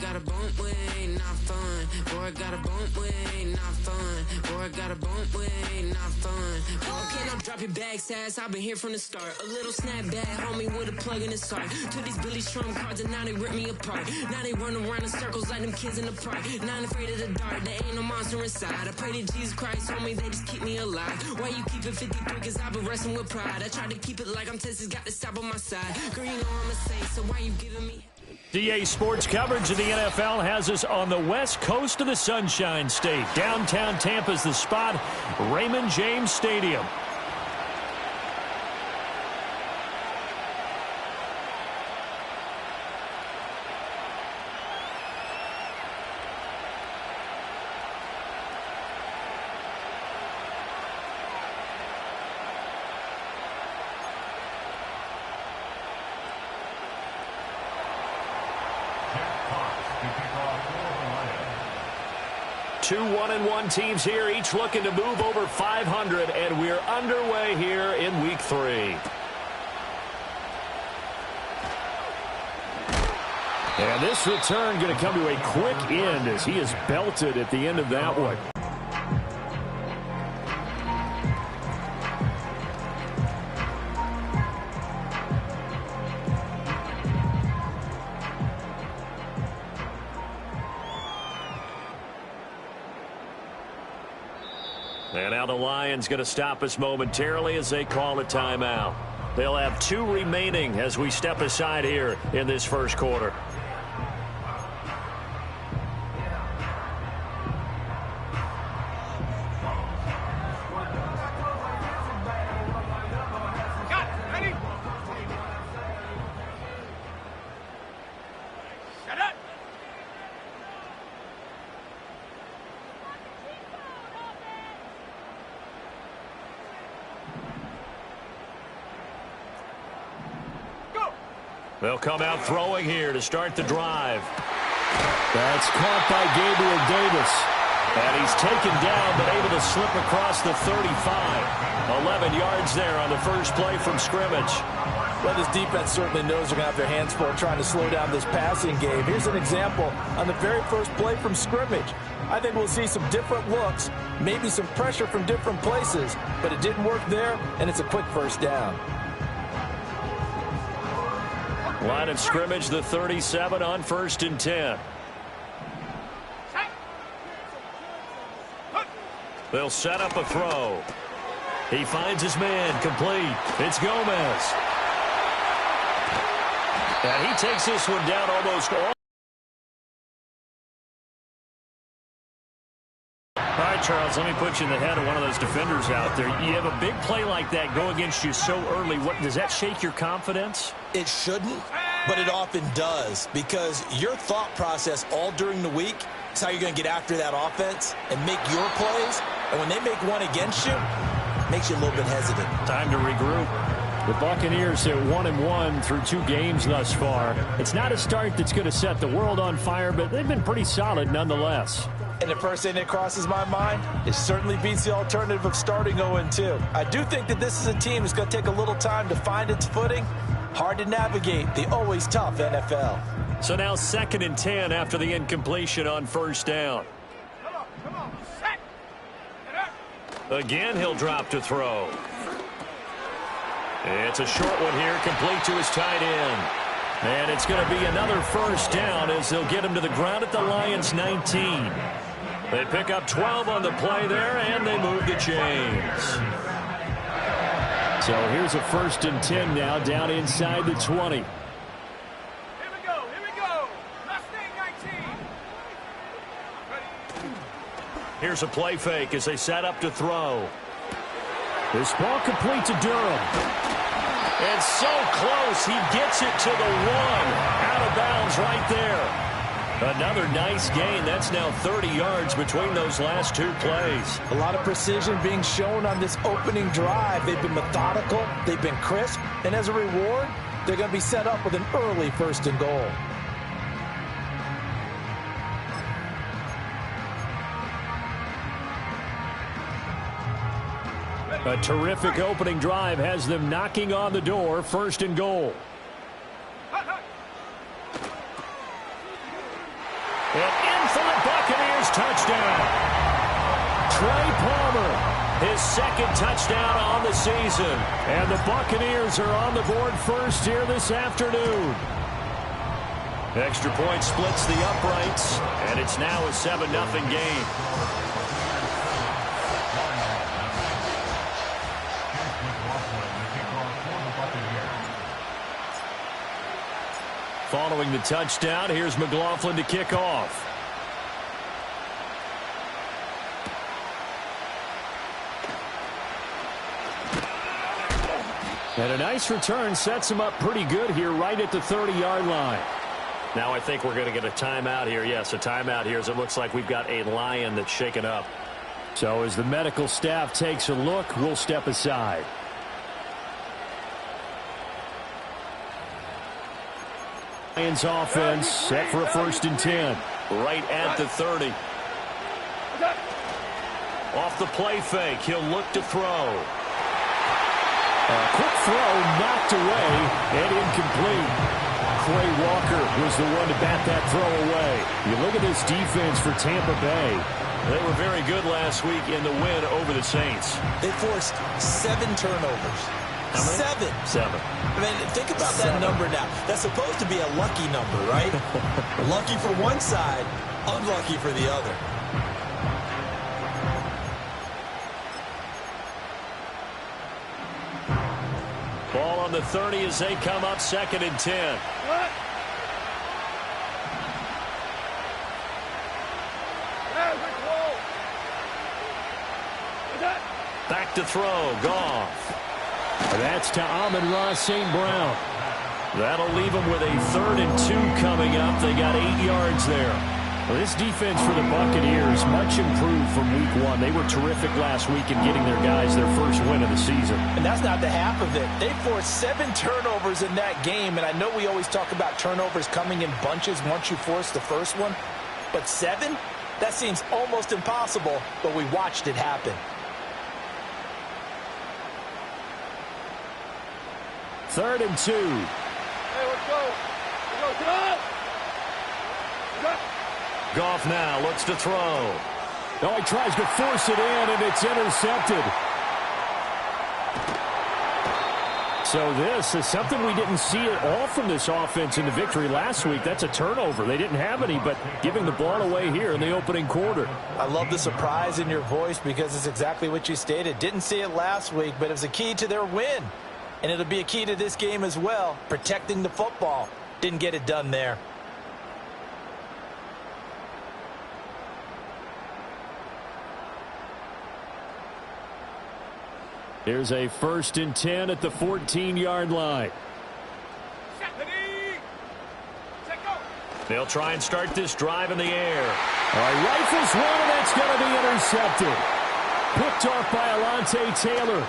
got a bump way, not fun. Boy, got a bump way, not fun. Boy, got a bump way, not fun. Boy, can I drop your bags ass? I've been here from the start. A little snapback, homie, with a plug in his heart. Took these Billy Strum cards and now they rip me apart. Now they run around in circles like them kids in the park. Not afraid of the dark, there ain't no monster inside. I pray to Jesus Christ, homie, they just keep me alive. Why you keep it 53? Cause I've been wrestling with pride. I try to keep it like I'm Texas, got to stop on my side. Girl, you know I'm a saint, so why you giving me? DA Sports coverage of the NFL has us on the west coast of the Sunshine State. Downtown Tampa's the spot, Raymond James Stadium. Two 1-1 teams here, each looking to move over 500, and we're underway here in Week 3. And this return going to come to a quick end as he is belted at the end of that one. And now the Lions going to stop us momentarily as they call a timeout. They'll have 2 remaining as we step aside here in this first quarter. They'll come out throwing here to start the drive. That's caught by Gabriel Davis. And he's taken down but able to slip across the 35. 11 yards there on the first play from scrimmage. Well, this defense certainly knows they're going to have their hands full trying to slow down this passing game. Here's an example on the very first play from scrimmage. I think we'll see some different looks, maybe some pressure from different places, but it didn't work there, and it's a quick first down. Line of scrimmage, the 37 on 1st and 10. They'll set up a throw. He finds his man, complete. It's Gomez. And he takes this one down almost all. All right, Charles, let me put you in the head of one of those defenders out there. You have a big play like that go against you so early. What does that shake your confidence? It shouldn't, but it often does, because your thought process all during the week is how you're going to get after that offense and make your plays. And when they make one against you, it makes you a little bit hesitant. Time to regroup. The Buccaneers at 1-1 through 2 games thus far. It's not a start that's going to set the world on fire, but they've been pretty solid nonetheless. And the first thing that crosses my mind is certainly beats the alternative of starting 0-2. I do think that this is a team that's going to take a little time to find its footing. Hard to navigate the always tough NFL. So now 2nd and 10 after the incompletion on first down. Come on, set. Again, he'll drop to throw. It's a short one here, complete to his tight end. And it's going to be another first down as they'll get him to the ground at the Lions' 19. They pick up 12 on the play there, and they move the chains. So here's a 1st and 10 now, down inside the 20. Here we go. Mustang 19. Ready. Here's a play fake as they set up to throw. This ball complete to Durham. And so close, he gets it to the 1. Out of bounds right there. Another nice gain. That's now 30 yards between those last 2 plays. A lot of precision being shown on this opening drive. They've been methodical, they've been crisp, and as a reward, they're going to be set up with an early 1st and goal. A terrific opening drive has them knocking on the door, 1st and goal. And in for the Buccaneers touchdown. Trey Palmer, his second touchdown on the season. And the Buccaneers are on the board first here this afternoon. Extra point splits the uprights, and it's now a 7-0 game. Following the touchdown, here's McLaughlin to kick off. And a nice return sets him up pretty good here right at the 30-yard line. Now I think we're going to get a timeout here. Yes, a timeout here as it looks like we've got a Lion that's shaken up. So as the medical staff takes a look, we'll step aside. Lions offense set for a 1st and 10. Right at the 30. Off the play fake, he'll look to throw. A quick throw knocked away and incomplete. Quay Walker was the one to bat that throw away. You look at this defense for Tampa Bay. They were very good last week in the win over the Saints. They forced 7 turnovers. How many? 7. I mean, think about that number now. That's supposed to be a lucky number, right? Lucky for one side, unlucky for the other. Ball on the 30 as they come up 2nd and 10. Back to throw, Goff. That's to Amon-Ra St. Brown. That'll leave them with a 3rd and 2 coming up. They got 8 yards there. Well, this defense for the Buccaneers, much improved from week 1. They were terrific last week in getting their guys their first win of the season. And that's not the half of it. They forced 7 turnovers in that game, and I know we always talk about turnovers coming in bunches once you force the first one, but 7? That seems almost impossible, but we watched it happen. 3rd and 2. Hey, let's go. Let's go. Goff now looks to throw. Oh, he tries to force it in, and it's intercepted. So this is something we didn't see at all from this offense in the victory last week. That's a turnover. They didn't have any, but giving the ball away here in the opening quarter. I love the surprise in your voice because it's exactly what you stated. Didn't see it last week, but it was a key to their win. And it'll be a key to this game as well, protecting the football. Didn't get it done there. Here's a 1st and 10 at the 14-yard line. They'll try and start this drive in the air. All right, rifles one, and that's going to be intercepted. Picked off by Alontae Taylor.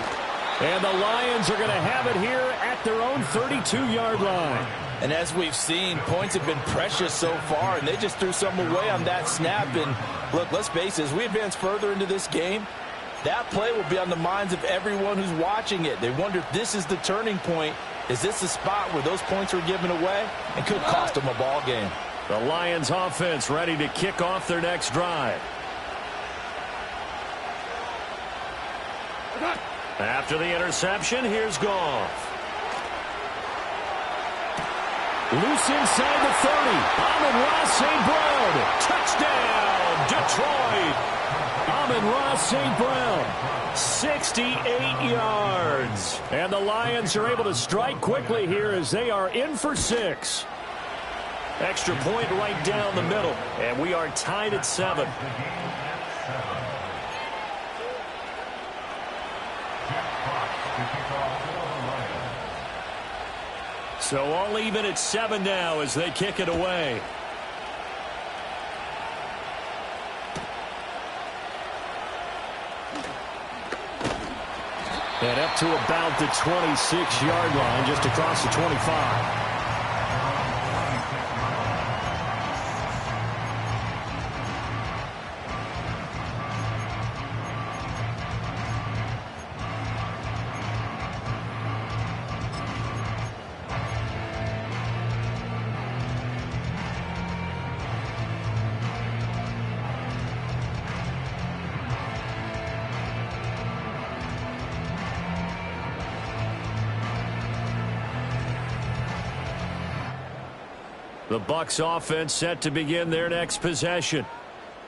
And the Lions are going to have it here at their own 32-yard line. And as we've seen, points have been precious so far, and they just threw some away on that snap. And look, let's face it, as we advance further into this game, that play will be on the minds of everyone who's watching it. They wonder if this is the turning point. Is this the spot where those points were given away and could cost them a ball game? The Lions offense ready to kick off their next drive. After the interception, here's Goff. Loose inside the 30. Amon-Ra St. Brown. Touchdown, Detroit. Amon-Ra St. Brown. 68 yards. And the Lions are able to strike quickly here as they are in for 6. Extra point right down the middle. And we are tied at 7. So all even at 7 now as they kick it away. And up to about the 26-yard line, just across the 25. The Bucs offense set to begin their next possession.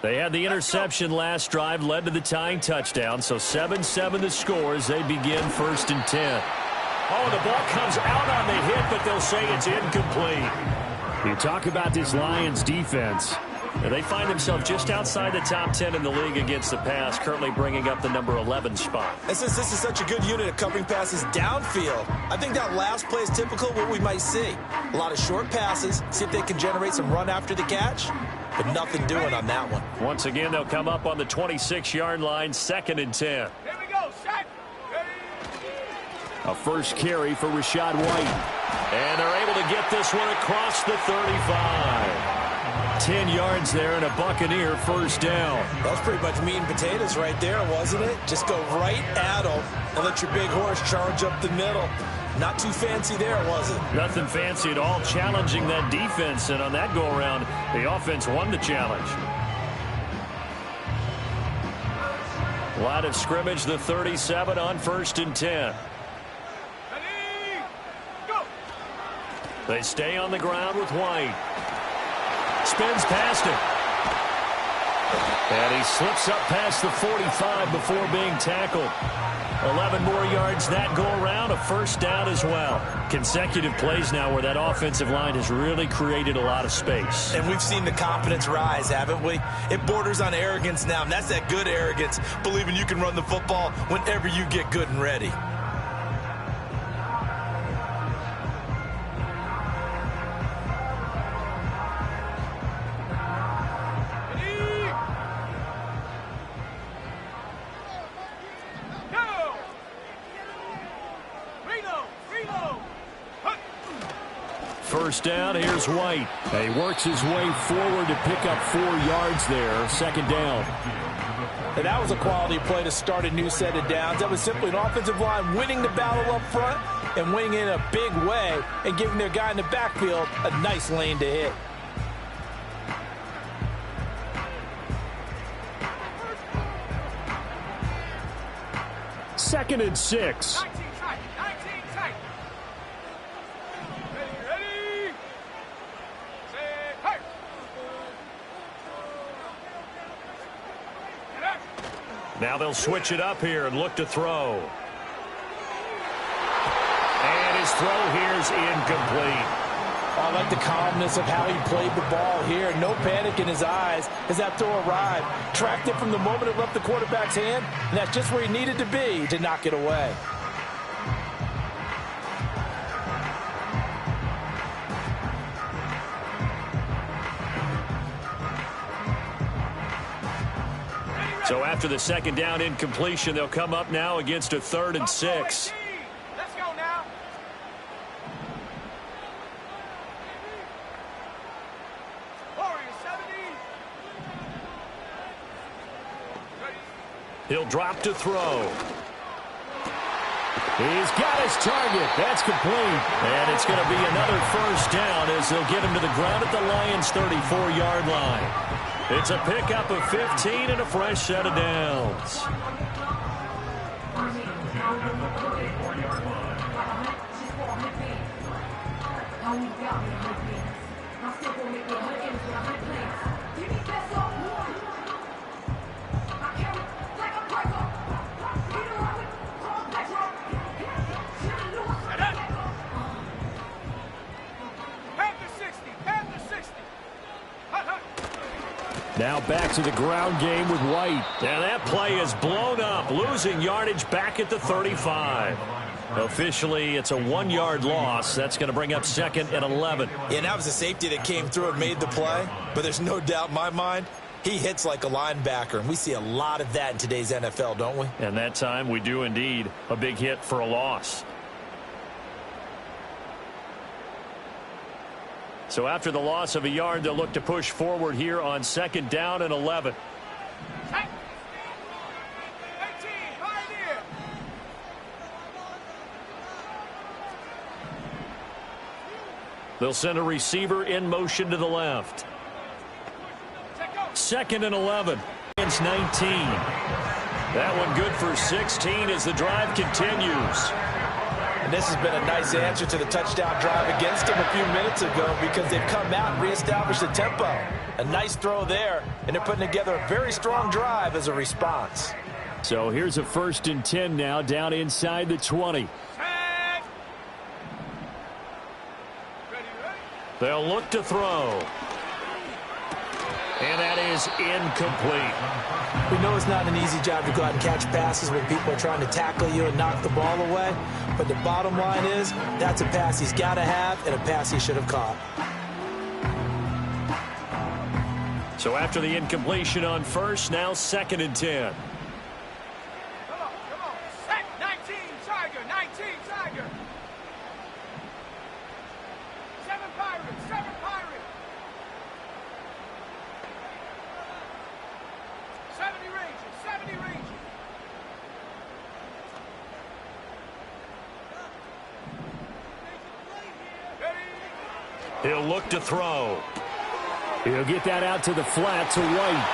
They had the interception last drive, led to the tying touchdown, so 7-7 the score as they begin 1st and 10. Oh, the ball comes out on the hit, but they'll say it's incomplete. You talk about this Lions defense. They find themselves just outside the top 10 in the league against the pass, currently bringing up the number 11 spot. And since this is such a good unit of covering passes downfield, I think that last play is typical of what we might see. A lot of short passes, see if they can generate some run after the catch, but nothing doing on that one. Once again, they'll come up on the 26-yard line, 2nd and 10. Here we go, shot. A first carry for Rachaad White. And they're able to get this one across the 35. 10 yards there and a Buccaneer first down. That was pretty much meat and potatoes right there, wasn't it? Just go right at them and let your big horse charge up the middle. Not too fancy there, was it? Nothing fancy at all, challenging that defense. And on that go-around, the offense won the challenge. Line of scrimmage, the 37 on 1st and 10. Ready, go. They stay on the ground with White. Spins past it. And he slips up past the 45 before being tackled. 11 more yards that go around, a first down as well. Consecutive plays now where that offensive line has really created a lot of space. And we've seen the confidence rise, haven't we? It borders on arrogance now, and that's that good arrogance, believing you can run the football whenever you get good and ready. First down, here's White. He works his way forward to pick up 4 yards there. 2nd down. And that was a quality play to start a new set of downs. That was simply an offensive line winning the battle up front and winning in a big way and giving their guy in the backfield a nice lane to hit. Second and 6. 19 tight. Ready. Set, hey. Now they'll switch it up here and look to throw. And his throw here is incomplete. I like the calmness of how he played the ball here. No panic in his eyes as that throw arrived. Tracked it from the moment it left the quarterback's hand, and that's just where he needed to be to knock it away. So after the 2nd down incompletion, they'll come up now against a 3rd and 6. Let's go now. He'll drop to throw. He's got his target. That's complete. And it's going to be another first down as they'll get him to the ground at the Lions' 34-yard line. It's a pickup of 15 and a fresh set of downs. Now back to the ground game with White. And that play is blown up, losing yardage back at the 35. Officially, it's a 1-yard loss. That's going to bring up 2nd and 11. Yeah, that was a safety that came through and made the play. But there's no doubt in my mind, he hits like a linebacker. And we see a lot of that in today's NFL, don't we? And that time we do indeed. A big hit for a loss. So after the loss of a yard, they'll look to push forward here on 2nd down and 11. They'll send a receiver in motion to the left. 2nd and 11. Against 19. That one good for 16 as the drive continues. And this has been a nice answer to the touchdown drive against them a few minutes ago because they've come out and reestablished the tempo. A nice throw there, and they're putting together a very strong drive as a response. So here's a 1st and 10 now, down inside the 20. Set. Ready. They'll look to throw. And that is incomplete. We know it's not an easy job to go out and catch passes when people are trying to tackle you and knock the ball away. But the bottom line is, that's a pass he's got to have and a pass he should have caught. So after the incompletion on 1st, now 2nd and 10. Come on. Set. 19 Tiger. 19 Tiger. 7 Pirates. 7 Pirates. 70 Rangers. 70 Rangers. He'll look to throw. He'll get that out to the flat to White.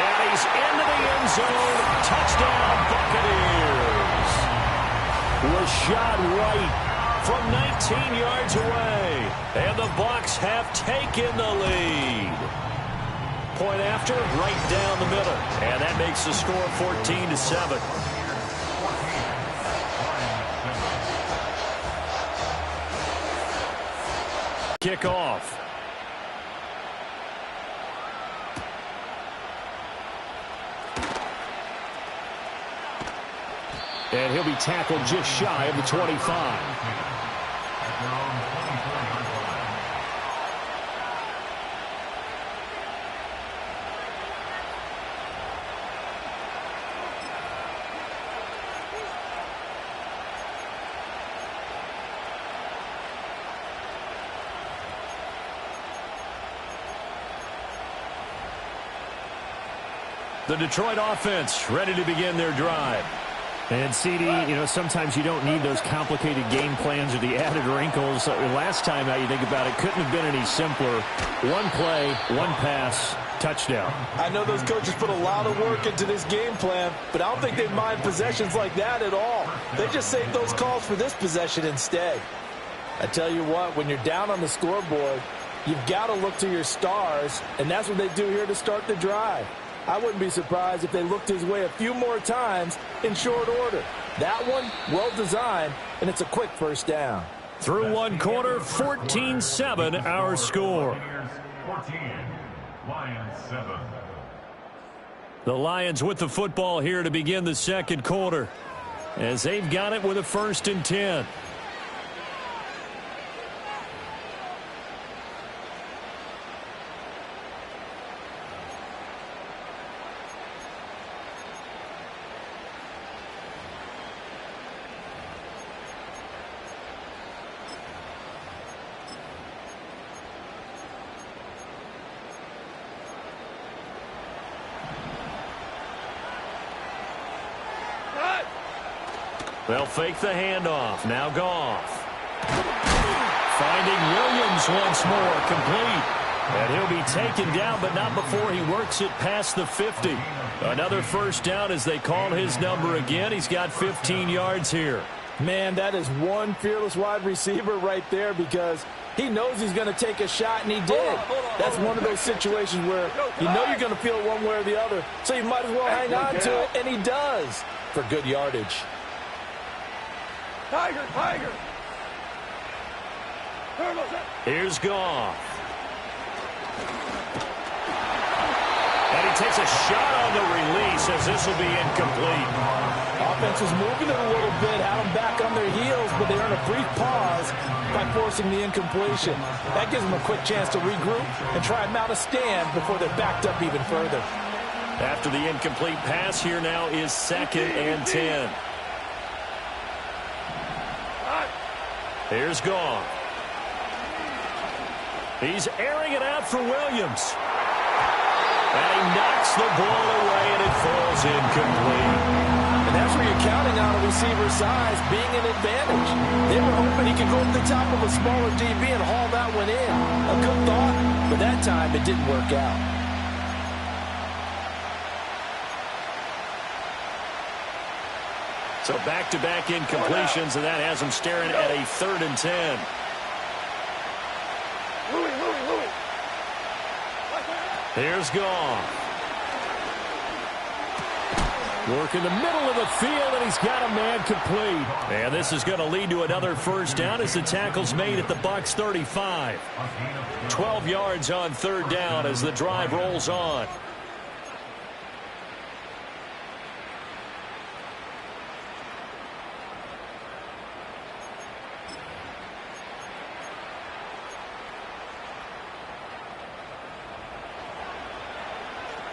And he's into the end zone. Touchdown, Buccaneers. Rashad White from 19 yards away. And the Bucs have taken the lead. Point after, right down the middle. And that makes the score 14-7. Kickoff. And he'll be tackled just shy of the 25. The Detroit offense ready to begin their drive. And, CD, sometimes you don't need those complicated game plans or the added wrinkles. Last time out, you think about it, couldn't have been any simpler. One play, one pass, touchdown. I know those coaches put a lot of work into this game plan, but I don't think they mind possessions like that at all. They just save those calls for this possession instead. I tell you what, when you're down on the scoreboard, you've got to look to your stars, and that's what they do here to start the drive. I wouldn't be surprised if they looked his way a few more times in short order. That one, well designed, and it's a quick 1st down. Through one quarter, 14-7 our score. 14, Lions 7. The Lions with the football here to begin the 2nd quarter, as they've got it with a 1st and 10. They'll fake the handoff. Now Goff. Finding Williams once more. Complete. And he'll be taken down, but not before he works it past the 50. Another 1st down as they call his number again. He's got 15 yards here. Man, that is one fearless wide receiver right there because he knows he's going to take a shot, and he did. That's one of those situations where you know you're going to feel it one way or the other, so you might as well hang on to it, and he does for good yardage. Tiger. Here's Goff. And he takes a shot on the release as this will be incomplete. Offense was moving it a little bit, had them back on their heels, but they earn a brief pause by forcing the incompletion. That gives them a quick chance to regroup and try and mount a stand before they're backed up even further. After the incomplete pass, here now is 2nd and 10. Here's Goff. He's airing it out for Williams. And he knocks the ball away, and it falls incomplete. And that's where you're counting on a receiver's size being an advantage. They were hoping he could go to the top of a smaller DB and haul that one in. A good thought, but that time it didn't work out. So back-to-back incompletions, and that has them staring at a 3rd and 10. Here's Goff. Work in the middle of the field, and he's got a man complete. And this is going to lead to another first down as the tackle's made at the Bucs 35. 12 yards on 3rd down as the drive rolls on.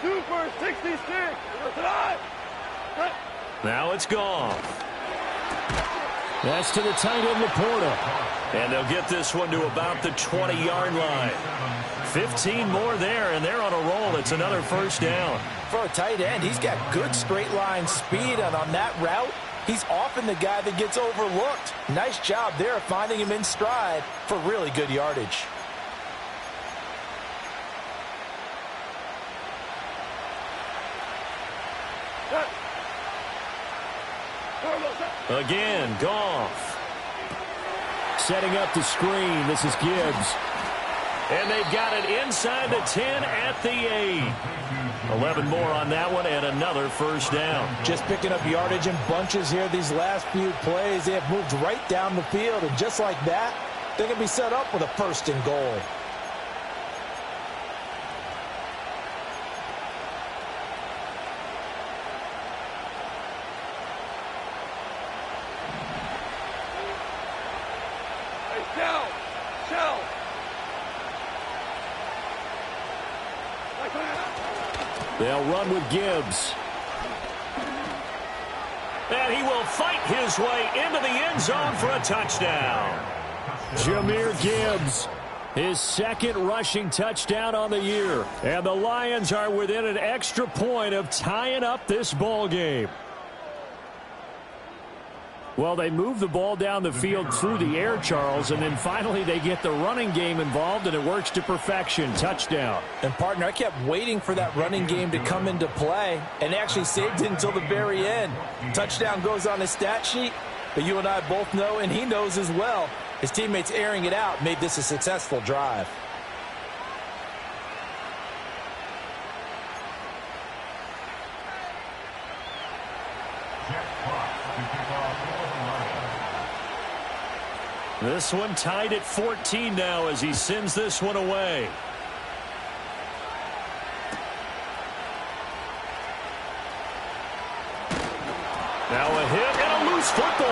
Super 66. Now it's Goff. That's to the tight end, Laporta. And they'll get this one to about the 20-yard line. 15 more there, and they're on a roll. It's another first down. For a tight end, he's got good straight line speed, and on that route, he's often the guy that gets overlooked. Nice job there of finding him in stride for really good yardage. Again, Goff. Setting up the screen. This is Gibbs. And they've got it inside the 10 at the 8. 11 more on that one and another first down. Just picking up yardage in bunches here these last few plays. They have moved right down the field, and just like that, they can be set up with a 1st and goal. They'll run with Gibbs. And he will fight his way into the end zone for a touchdown. Jahmyr Gibbs, his 2nd rushing touchdown on the year. And the Lions are within an extra point of tying up this ball game. Well, they move the ball down the field through the air, Charles, and then finally they get the running game involved, and it works to perfection. Touchdown. And, partner, I kept waiting for that running game to come into play and actually saved it until the very end. Touchdown goes on his stat sheet, but you and I both know, and he knows as well, his teammates airing it out made this a successful drive. This one tied at 14 now as he sends this one away. Now a hit and a loose football.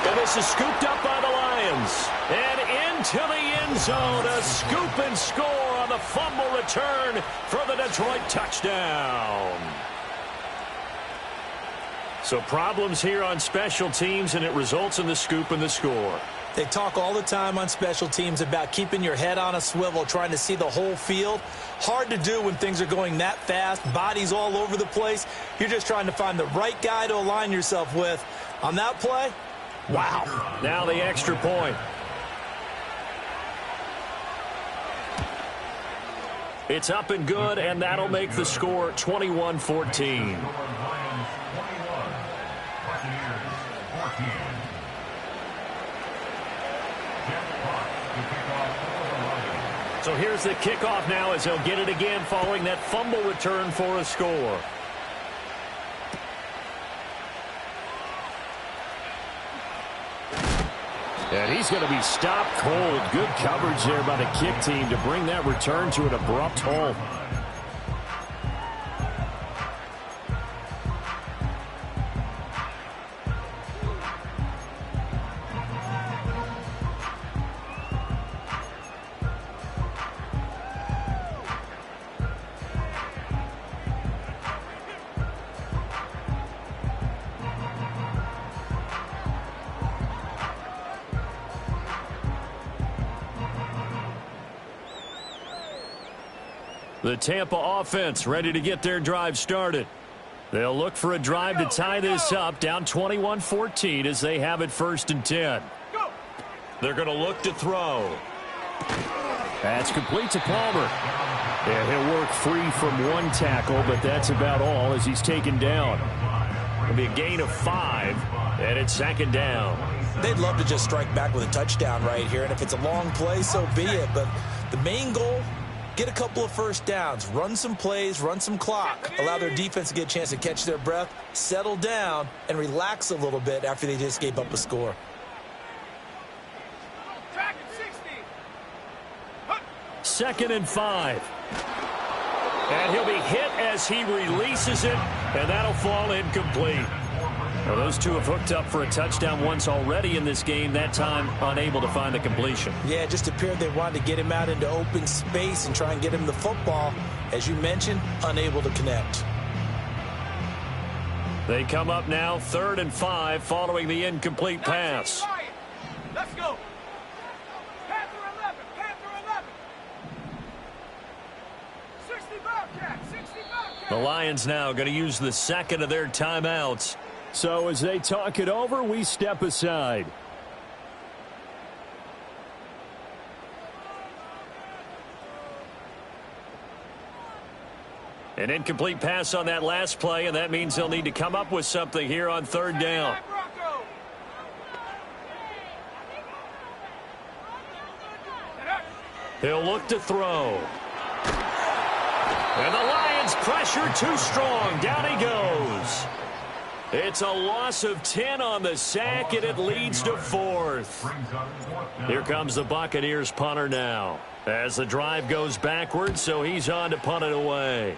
And this is scooped up by the Lions. And into the end zone, a scoop and score on the fumble return for the Detroit touchdown. So problems here on special teams, and it results in the scoop and the score. They talk all the time on special teams about keeping your head on a swivel, trying to see the whole field. Hard to do when things are going that fast, bodies all over the place. You're just trying to find the right guy to align yourself with. On that play, wow. Now the extra point. It's up and good, and that'll make the score 21-14. So here's the kickoff now as he'll get it again following that fumble return for a score. And he's going to be stopped cold. Good coverage there by the kick team to bring that return to an abrupt halt. The Tampa offense ready to get their drive started. They'll look for a drive to tie this up, down 21-14 as they have it 1st and 10. They're going to look to throw. That's complete to Palmer. Yeah, he'll work free from one tackle, but that's about all as he's taken down. It'll be a gain of 5, And it's second down. They'd love to just strike back with a touchdown right here, and if it's a long play, so be it. But the main goal, get a couple of first downs, run some plays, run some clock, allow their defense to get a chance to catch their breath, settle down, and relax a little bit after they just gave up a score. Second and 5. And he'll be hit as he releases it, and that'll fall incomplete. Well, those two have hooked up for a touchdown once already in this game, that time unable to find the completion. Yeah, it just appeared they wanted to get him out into open space and try and get him the football. As you mentioned, unable to connect. They come up now 3rd and 5 following the incomplete pass. Let's go. Panther 11, Panther 11. 60 Bobcat, 60 Bobcat. The Lions now going to use the second of their timeouts. So as they talk it over, we step aside. An incomplete pass on that last play, and that means they'll need to come up with something here on 3rd down. He'll look to throw. And the Lions pressure too strong. Down he goes. It's a loss of 10 on the sack, and it leads to 4th. Here comes the Buccaneers punter now. As the drive goes backwards, so he's on to punt it away.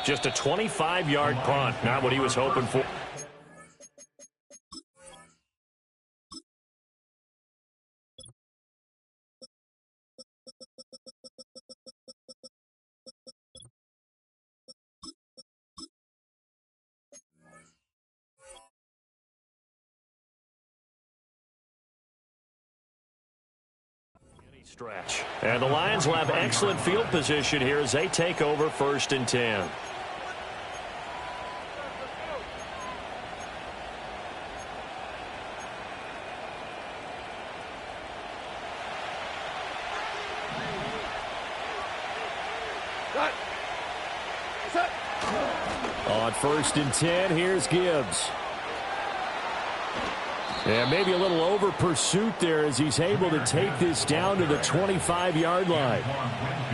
Just a 25-yard punt, not what he was hoping for. Stretch. And the Lions will have excellent field position here as they take over 1st and 10. On 1st and 10, here's Gibbs. Yeah, maybe a little over pursuit there as he's able to take this down to the 25-yard line.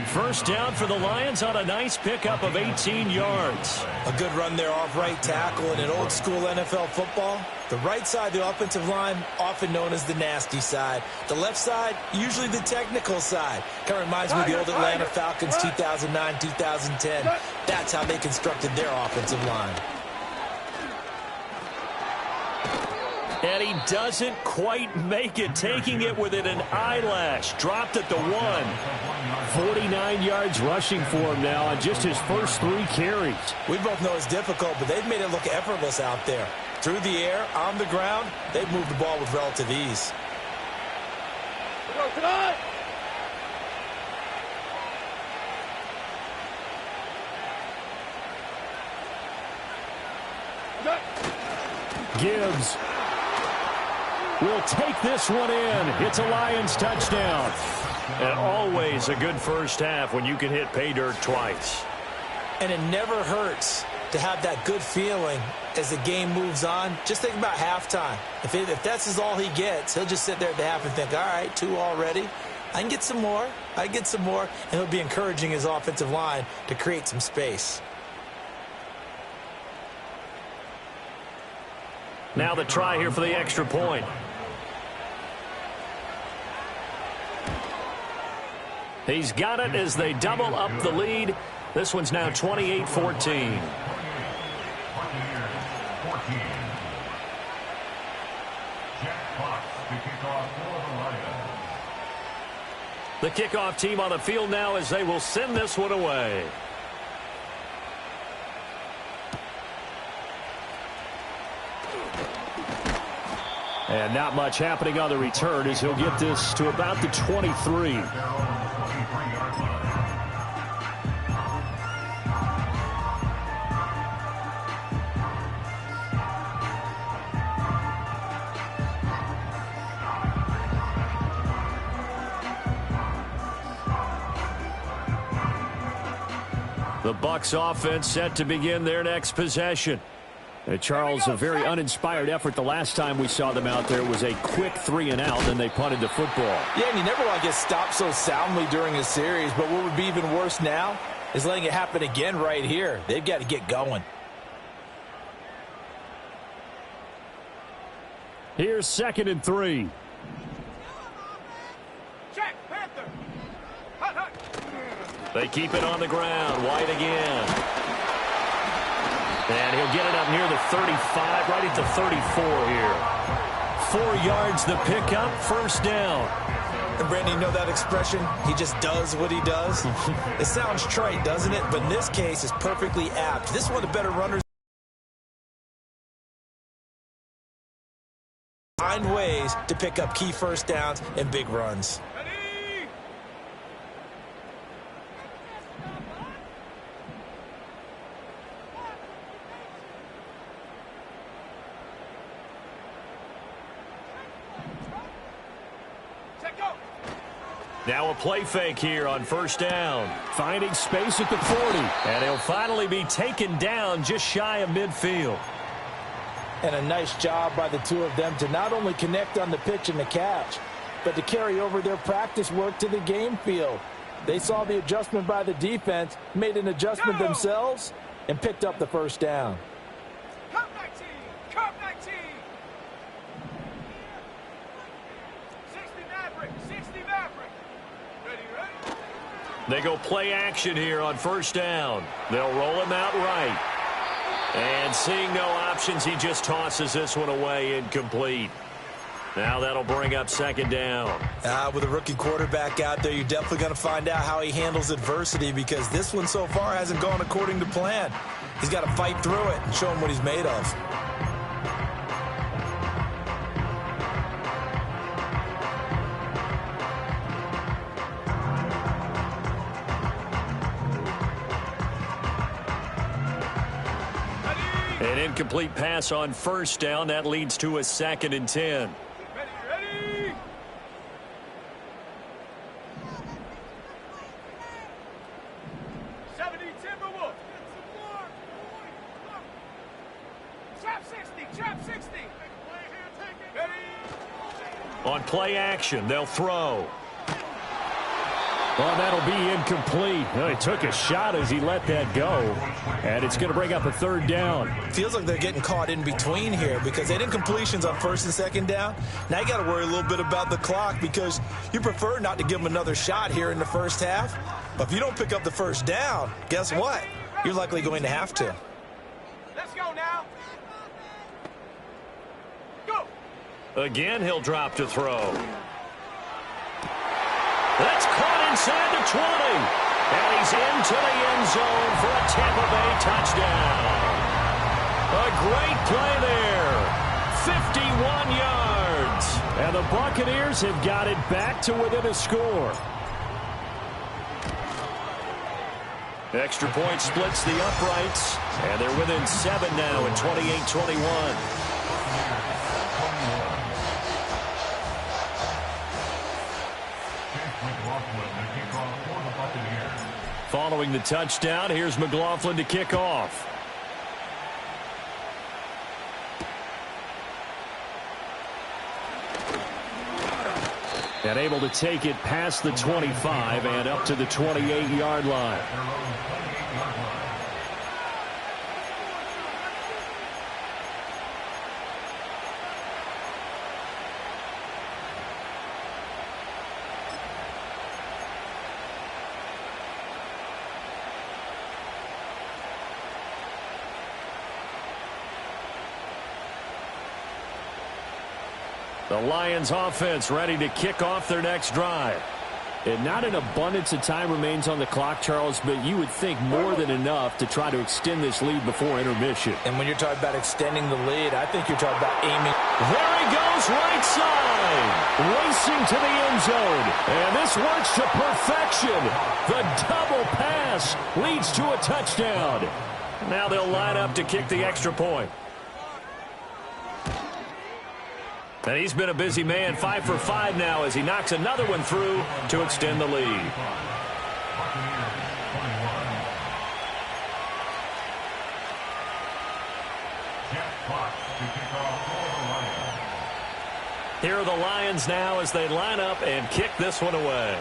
First down for the Lions on a nice pickup of 18 yards. A good run there off right tackle. In an old-school NFL football, the right side of the offensive line, often known as the nasty side. The left side, usually the technical side. Kind of reminds me of the old Atlanta Falcons 2009, 2010. That's how they constructed their offensive line. And he doesn't quite make it, taking it within an eyelash. Dropped at the 1. 49 yards rushing for him now on just his first 3 carries. We both know it's difficult, but they've made it look effortless out there. Through the air, on the ground, they've moved the ball with relative ease. Gibbs will take this one in. It's a Lions touchdown. And always a good first half when you can hit pay dirt twice. And it never hurts to have that good feeling as the game moves on. Just think about halftime. If that's all he gets, he'll just sit there at the half and think, all right, 2 already. I can get some more. I can get some more. And he'll be encouraging his offensive line to create some space. Now the try here for the extra point. He's got it as they double up the lead. This one's now 28-14. The kickoff team on the field now as they will send this one away. And not much happening on the return as he'll get this to about the 23. The Bucs offense set to begin their next possession. Charles, a very uninspired effort the last time we saw them out there was a quick 3-and-out, and they punted the football. Yeah, and you never want to get stopped so soundly during a series, but what would be even worse now is letting it happen again right here. They've got to get going. Here's 2nd and 3. Check, Panther. Hut, hut. They keep it on the ground. White again. And he'll get it up near the 35, right at the 34 here. 4 yards the pickup, first down. And Brandon, you know that expression? He just does what he does. It sounds trite, doesn't it? But in this case, it's perfectly apt. This is one of the better runners. Find ways to pick up key first downs and big runs. Ready? Set, go. Now a play fake here on first down. Finding space at the 40. And he'll finally be taken down just shy of midfield. And a nice job by the two of them to not only connect on the pitch and the catch, but to carry over their practice work to the game field. They saw the adjustment by the defense, made an adjustment themselves, and picked up the first down. Curve 19. Curve 19. 60 Maverick. 60 Maverick. Ready, ready? They go play action here on first down. They'll roll him out right. And seeing no options, he just tosses this one away, incomplete. Now that'll bring up 2nd down. With a rookie quarterback out there, you're definitely going to find out how he handles adversity, because this one so far hasn't gone according to plan. He's got to fight through it and show him what he's made of. An incomplete pass on first down. That leads to a 2nd and 10. Ready, ready. Timberwolf. Trap 60. Trap 60. Ready. On play action, they'll throw. Well, that'll be incomplete. Well, he took a shot as he let that go. And it's going to bring up a 3rd down. Feels like they're getting caught in between here, because they had incompletions on 1st and 2nd down. Now you got to worry a little bit about the clock, because you prefer not to give them another shot here in the first half. But if you don't pick up the first down, guess what? You're likely going to have to. Let's go now. Go. Again, he'll drop to throw. That's caught inside the 20. And he's into the end zone for a Tampa Bay touchdown. A great play there. 51 yards. And the Buccaneers have got it back to within a score. Extra point splits the uprights. And they're within 7 now at 28-21. Following the touchdown, here's McLaughlin to kick off. And able to take it past the 25 and up to the 28-yard line. The Lions offense ready to kick off their next drive. And not an abundance of time remains on the clock, Charles, but you would think more than enough to try to extend this lead before intermission. And when you're talking about extending the lead, I think you're talking about aiming. There he goes, right side, racing to the end zone. And this works to perfection. The double pass leads to a touchdown. Now they'll line up to kick the extra point. And he's been a busy man, 5 for 5 now as he knocks another one through to extend the lead. Here are the Lions now as they line up and kick this one away.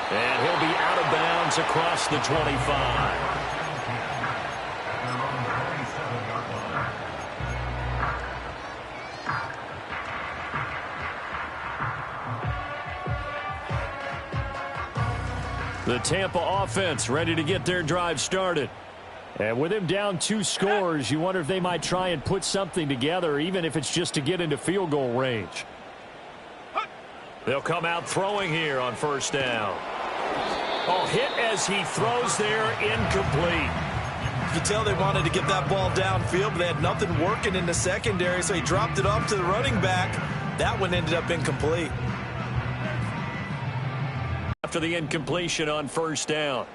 And he'll be out of bounds across the 25. The Tampa offense ready to get their drive started. And with him down 2 scores, you wonder if they might try and put something together, even if it's just to get into field goal range. They'll come out throwing here on first down. Oh, hit as he throws there, incomplete. You can tell they wanted to get that ball downfield, but they had nothing working in the secondary, so he dropped it off to the running back. That one ended up incomplete. After the incompletion on first down.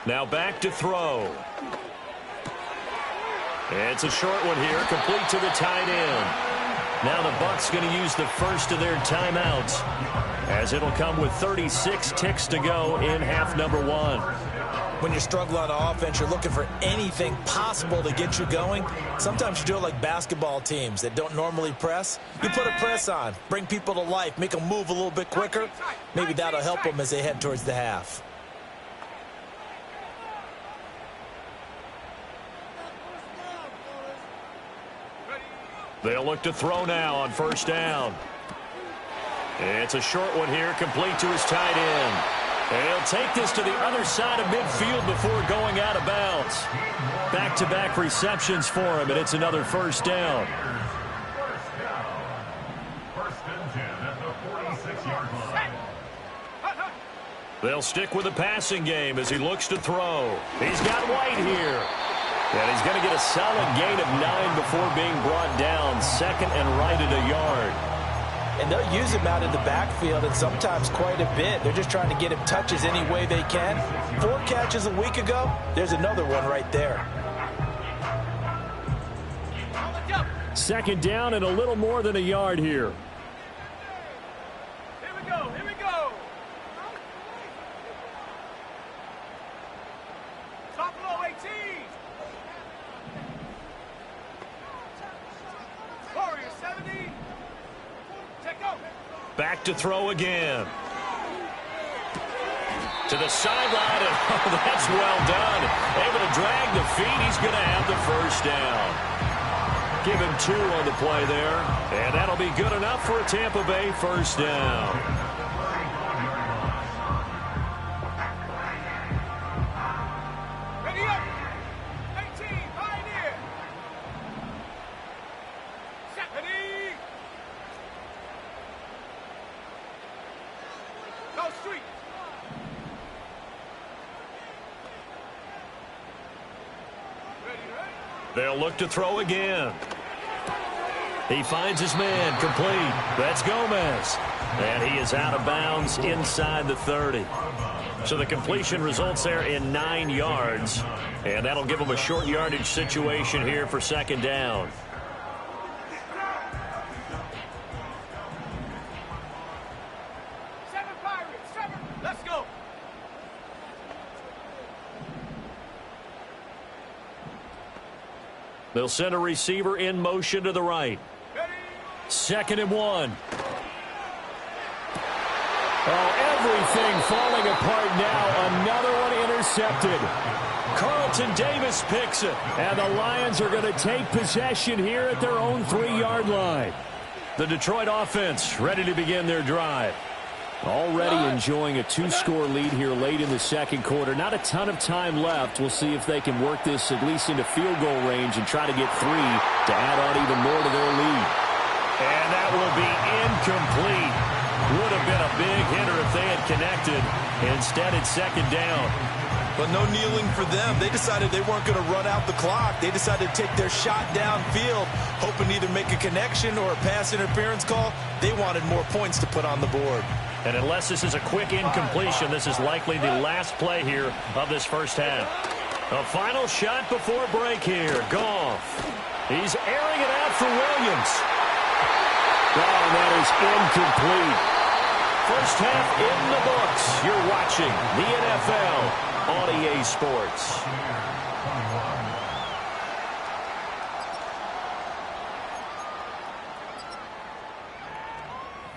Now back to throw. It's a short one here, complete to the tight end. Now the Bucs going to use the first of their timeouts, as it'll come with 36 ticks to go in half number 1. When you struggle on offense, you're looking for anything possible to get you going. Sometimes you do it like basketball teams that don't normally press. You put a press on, bring people to life, make them move a little bit quicker. Maybe that'll help them as they head towards the half. They'll look to throw now on first down. It's a short one here, complete to his tight end. And he'll take this to the other side of midfield before going out of bounds. Back-to-back receptions for him, and it's another first down. First and 10 at the 46-yard line. They'll stick with the passing game as he looks to throw. He's got White here. And he's going to get a solid gain of 9 before being brought down. Second and right at a yard. And they'll use him out in the backfield, and sometimes quite a bit. They're just trying to get him touches any way they can. 4 catches a week ago. There's another one right there. Second down and a little more than a yard here. Here we go. Here we go. Top low 18. Warrior 70. Check go. Back to throw again. To the sideline, and oh, that's well done. Able to drag the feet. He's going to have the first down. Give him 2 on the play there, and that'll be good enough for a Tampa Bay first down. Ready up. 18, Pioneer. Set. Ready. Go street. Ready. They'll look to throw again. He finds his man, complete. That's Gomez. And he is out of bounds inside the 30. So the completion results there in 9 yards. And that'll give him a short yardage situation here for second down. Seven Pirates. 7. Let's go. They'll send a receiver in motion to the right. Second and 1. Oh, everything falling apart now. Another one intercepted. Carlton Davis picks it. And the Lions are going to take possession here at their own 3-yard line. The Detroit offense ready to begin their drive. Already enjoying a 2-score lead here late in the second quarter. Not a ton of time left. We'll see if they can work this at least into field goal range and try to get 3 to add on even more to their lead. And that will be incomplete. Would have been a big hitter if they had connected. Instead, it's second down. But no kneeling for them. They decided they weren't going to run out the clock. They decided to take their shot downfield, hoping to either make a connection or a pass interference call. They wanted more points to put on the board. And unless this is a quick incompletion, this is likely the last play here of this first half. A final shot before break here. Goff. He's airing it out for Williams. Oh, that is incomplete. First half in the books. You're watching the NFL on EA Sports.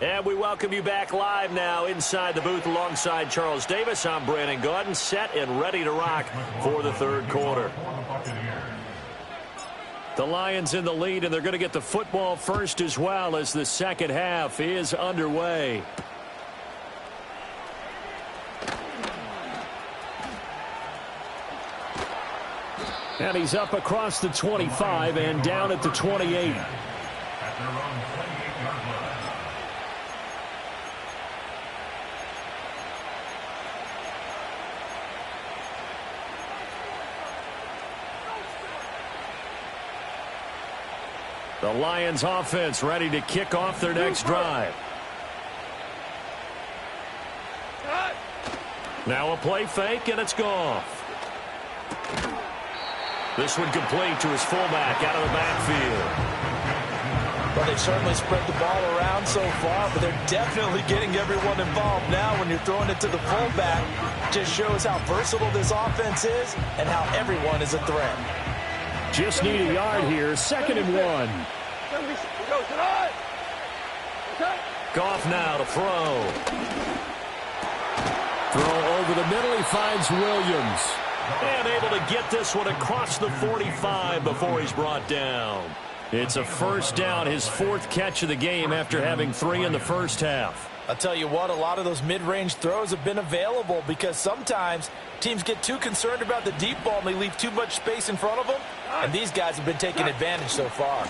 And we welcome you back live now inside the booth alongside Charles Davis. I'm Brandon Gaudin, set and ready to rock for the third quarter. The Lions in the lead, and they're going to get the football first as well as the second half is underway. And he's up across the 25 and down at the 28. The Lions offense ready to kick off their next drive. Now a play fake, and it's Goff. This one complete to his fullback out of the backfield. Well, they've certainly spread the ball around so far, but they're definitely getting everyone involved now when you're throwing it to the fullback. Just shows how versatile this offense is and how everyone is a threat. Just need a yard here, 2nd and 1. Goff now to throw. Throw over the middle, he finds Williams. And able to get this one across the 45 before he's brought down. It's a first down, his 4th catch of the game after having 3 in the first half. I'll tell you what, a lot of those mid-range throws have been available because sometimes teams get too concerned about the deep ball and they leave too much space in front of them. And these guys have been taking advantage so far.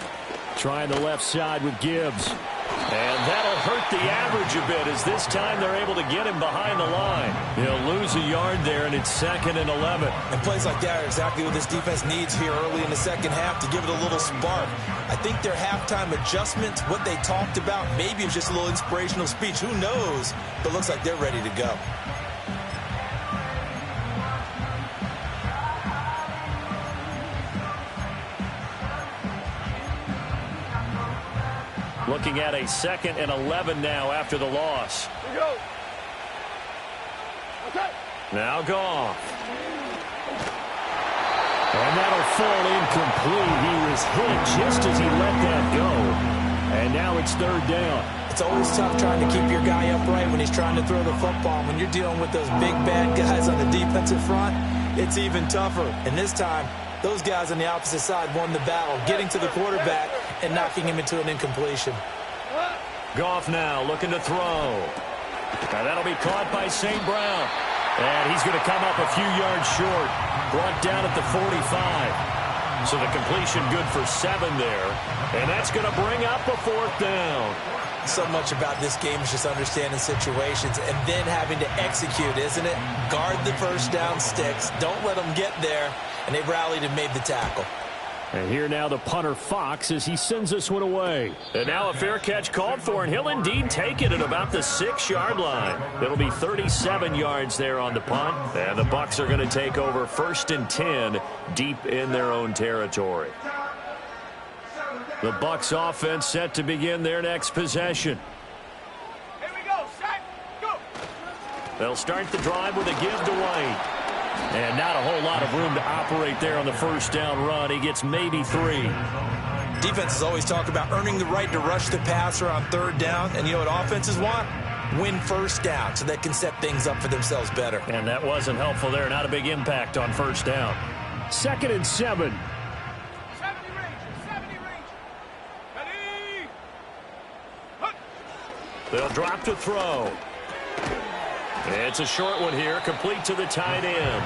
Trying the left side with Gibbs. And that'll hurt the average a bit as this time they're able to get him behind the line. He'll lose a yard there, and it's 2nd and 11. And plays like that are exactly what this defense needs here early in the second half to give it a little spark. I think their halftime adjustments, what they talked about, maybe it was just a little inspirational speech. Who knows? But it looks like they're ready to go. Looking at a 2nd and 11 now after the loss. Here we go. Okay. Now Goff. And that'll fall incomplete. He was hit just as he let that go. And now it's 3rd down. It's always tough trying to keep your guy upright when he's trying to throw the football. When you're dealing with those big bad guys on the defensive front, it's even tougher. And this time, those guys on the opposite side won the battle, getting to the quarterback and knocking him into an incompletion. Goff now looking to throw. Now that'll be caught by St. Brown. And he's going to come up a few yards short. Brought down at the 45. So the completion good for 7 there. And that's going to bring up a 4th down. So much about this game is just understanding situations and then having to execute, isn't it? Guard the first down sticks. Don't let them get there. And they rallied and made the tackle. And here now the punter Fox as he sends this one away. And now a fair catch called for, and he'll indeed take it at about the 6-yard line. It'll be 37 yards there on the punt. And the Bucs are going to take over 1st and 10 deep in their own territory. The Bucs offense set to begin their next possession. Here we go. Set. Go. They'll start the drive with a give to White. And not a whole lot of room to operate there on the first down run. He gets maybe 3. Defenses always talk about earning the right to rush the passer on 3rd down. And you know what offenses want? Win first down so they can set things up for themselves better. And that wasn't helpful there. Not a big impact on 1st down. 2nd and 7. 70 Rangers. 70 Rangers. Ready. Hunt. They'll drop to throw. It's a short one here, complete to the tight end.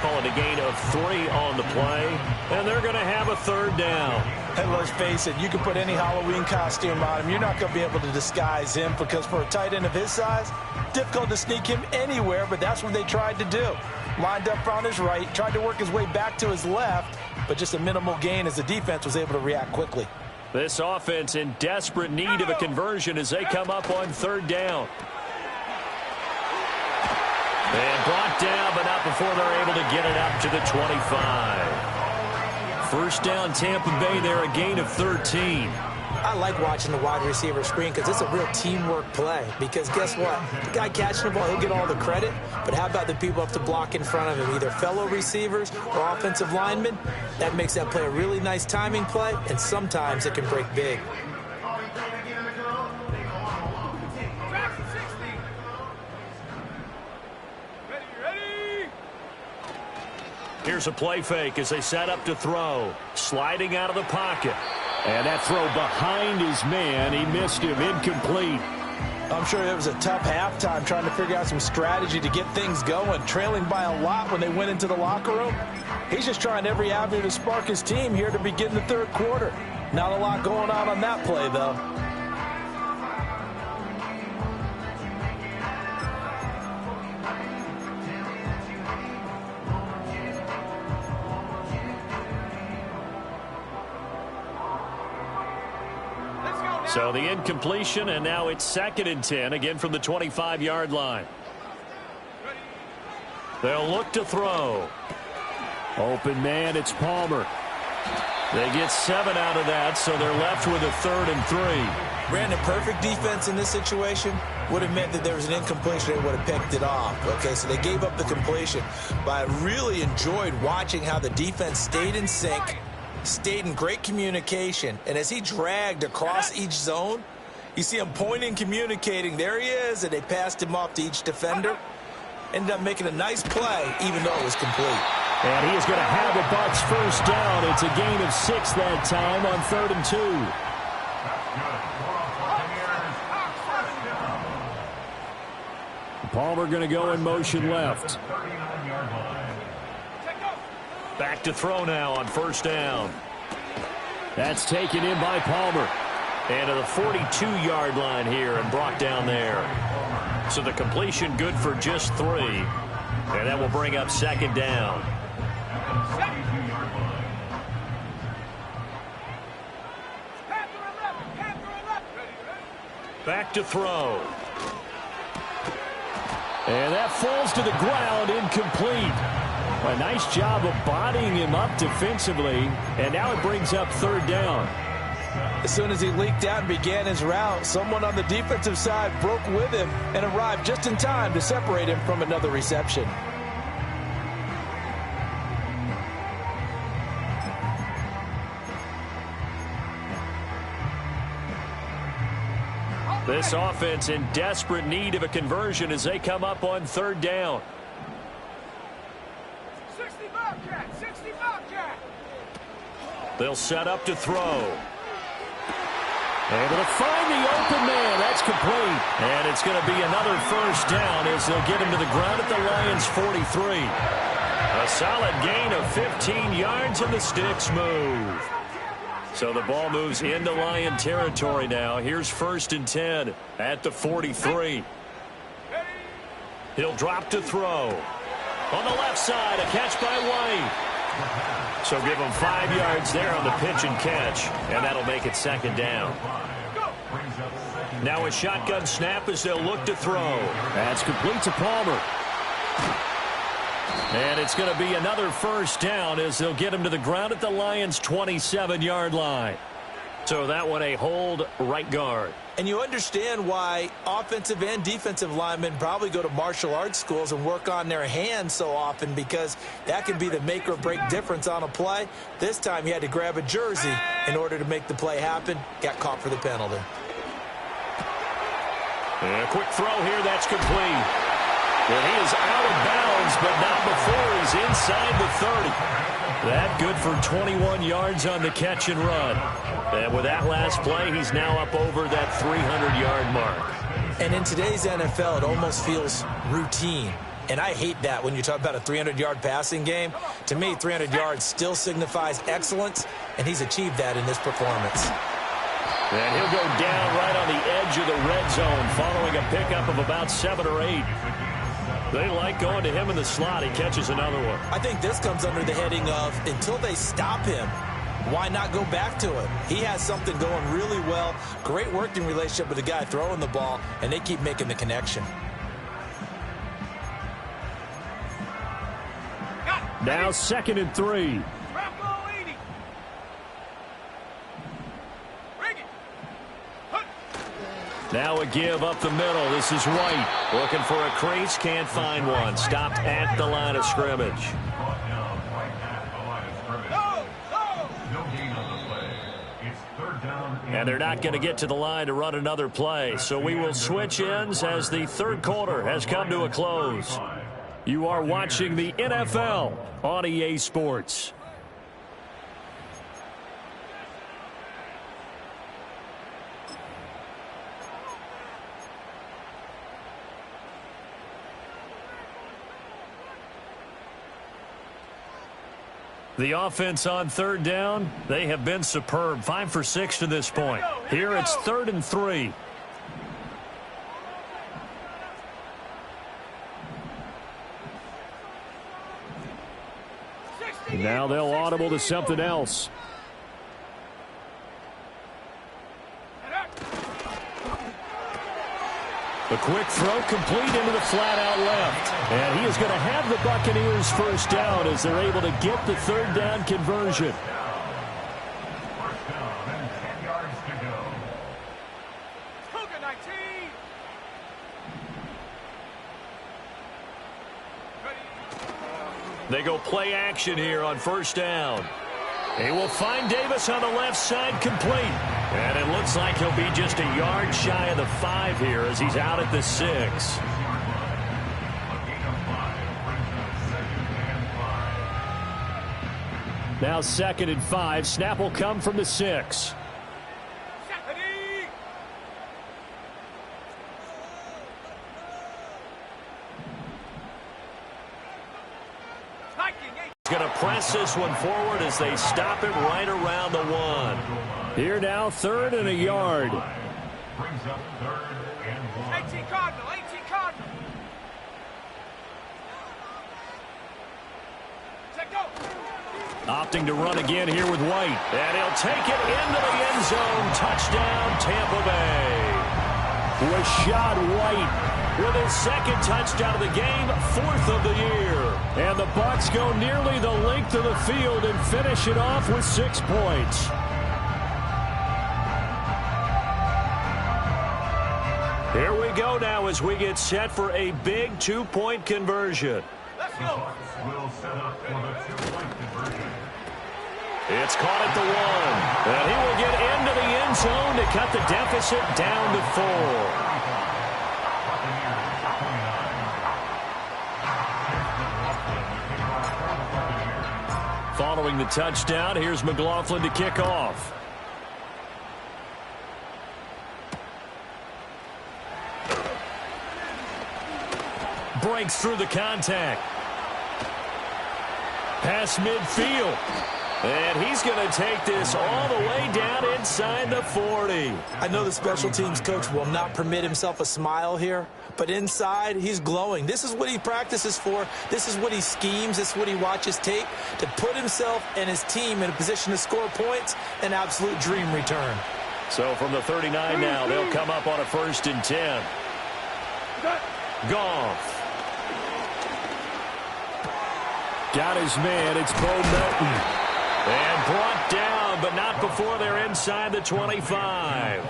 Call it a gain of 3 on the play, and they're going to have a 3rd down. And let's face it, you can put any Halloween costume on him. You're not going to be able to disguise him because for a tight end of his size, difficult to sneak him anywhere, but that's what they tried to do. Lined up on his right, tried to work his way back to his left, but just a minimal gain as the defense was able to react quickly. This offense in desperate need of a conversion as they come up on 3rd down. And brought down, but not before they're able to get it up to the 25. 1st down Tampa Bay there, a gain of 13. I like watching the wide receiver screen because it's a real teamwork play. Because guess what? The guy catching the ball, he'll get all the credit. But how about the people up to block in front of him, either fellow receivers or offensive linemen? That makes that play a really nice timing play, and sometimes it can break big. Here's a play fake as they set up to throw. Sliding out of the pocket. And that throw behind his man. He missed him. Incomplete. I'm sure it was a tough halftime trying to figure out some strategy to get things going. Trailing by a lot when they went into the locker room. He's just trying every avenue to spark his team here to begin the third quarter. Not a lot going on that play, though. So the incompletion, and now it's 2nd and 10, again from the 25-yard line. They'll look to throw. Open man, it's Palmer. They get 7 out of that, so they're left with a 3rd and 3. Brandon, perfect defense in this situation would have meant that there was an incompletion. They would have picked it off. Okay, so they gave up the completion. But I really enjoyed watching how the defense stayed in sync, stayed in great communication, and as he dragged across each zone, you see him pointing, communicating. There he is, and they passed him off to each defender. Ended up making a nice play, even though it was complete. And he is going to have the Bucs first down. It's a gain of 6 that time on 3rd and 2. Palmer going to go in motion left. Back to throw now on 1st down. That's taken in by Palmer. And to the 42-yard line here and brought down there. So the completion good for just 3. And that will bring up 2nd down. Back to throw. And that falls to the ground, incomplete. A nice job of bodying him up defensively, and now it brings up 3rd down. As soon as he leaked out and began his route, someone on the defensive side broke with him and arrived just in time to separate him from another reception. This offense in desperate need of a conversion as they come up on 3rd down. 60 Bobcat, 60 Bobcat. They'll set up to throw. Able to find the open man. That's complete. And it's going to be another 1st down as they'll get him to the ground at the Lions' 43. A solid gain of 15 yards and the sticks move. So the ball moves into Lion territory now. Here's 1st and 10 at the 43. He'll drop to throw. On the left side, a catch by White. So give him 5 yards there on the pitch and catch, and that'll make it 2nd down. Now a shotgun snap as they'll look to throw. That's complete to Palmer. And it's going to be another 1st down as they'll get him to the ground at the Lions' 27-yard line. So that one a hold right guard. And you understand why offensive and defensive linemen probably go to martial arts schools and work on their hands so often, because that can be the make or break difference on a play. This time he had to grab a jersey in order to make the play happen. Got caught for the penalty. And a quick throw here, that's complete. And he is out of bounds, but not before he's inside the 30. That good for 21 yards on the catch and run. And with that last play, he's now up over that 300-yard mark. And in today's NFL, it almost feels routine. And I hate that when you talk about a 300-yard passing game. To me, 300 yards still signifies excellence, and he's achieved that in this performance. And he'll go down right on the edge of the red zone following a pickup of about 7 or 8. They like going to him in the slot. He catches another one. I think this comes under the heading of, until they stop him, why not go back to it? He has something going really well. Great working relationship with the guy throwing the ball, and they keep making the connection. Now 2nd and 3. Now a give up the middle. This is White. Looking for a crease. Can't find one. Stopped at the line of scrimmage. And they're not going to get to the line to run another play. So we will switch ends as the third quarter has come to a close. You are watching the NFL on EA Sports. The offense on third down, they have been superb. 5 for 6 to this point. Here it's 3rd and 3. Now they'll audible to something else. A quick throw complete into the flat out left. And he is going to have the Buccaneers first down as they're able to get the third down conversion. First down and 10 yards to go. Cougar 19. They go play action here on first down. He will find Davis on the left side, complete. And it looks like he'll be just a yard shy of the 5 here as he's out at the 6. Now 2nd and 5. Snap will come from the 6. Going to press this one forward as they stop it right around the 1. Here now, 3rd and a yard. Brings up 3rd and 1. 18 Cardinal, 18 Cardinal. Set go. Opting to run again here with White. And he'll take it into the end zone. Touchdown, Tampa Bay. Rashad White with his 2nd touchdown of the game, 4th of the year. And the Bucs go nearly the length of the field and finish it off with 6 points. Here we go now as we get set for a big 2-point conversion. Let's The go. Bucs will set up for the 2-point conversion. It's caught at the 1. And he will get into the end zone to cut the deficit down to 4. Following the touchdown, here's McLaughlin to kick off. Breaks through the contact. Pass midfield. And he's going to take this all the way down inside the 40. I know the special teams coach will not permit himself a smile here, but inside, he's glowing. This is what he practices for. This is what he schemes. This is what he watches tape to put himself and his team in a position to score points. An absolute dream return. So from the 39 now, they'll come up on a 1st and 10. Goff. Got his man. It's Bo Melton. And brought down, but not before they're inside the 25.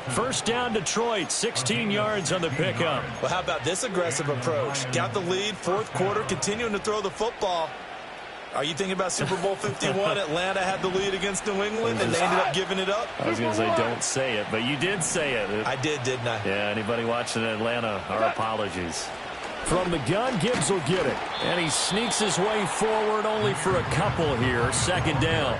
First down, Detroit, 16 yards on the pickup. Well, how about this aggressive approach? Got the lead, 4th quarter, continuing to throw the football. Are you thinking about Super Bowl 51? Atlanta had the lead against New England, and they ended up giving it up? I was going to say don't say it, but you did say it. I did, didn't I? Yeah, anybody watching Atlanta, our apologies. From the gun, Gibbs will get it. And he sneaks his way forward only for a couple here. 2nd down.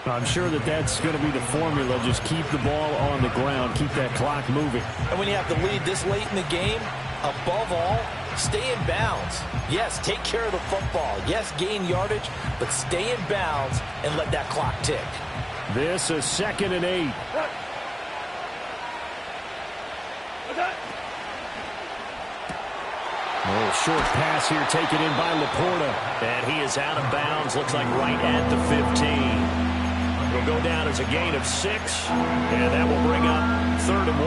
I'm sure that's going to be the formula. Just keep the ball on the ground. Keep that clock moving. And when you have the lead this late in the game, above all, stay in bounds. Yes, take care of the football. Yes, gain yardage, but stay in bounds and let that clock tick. This is 2nd and 8. Oh, short pass here taken in by Laporta. And he is out of bounds. Looks like right at the 15. It'll go down as a gain of 6. And that will bring up 3rd and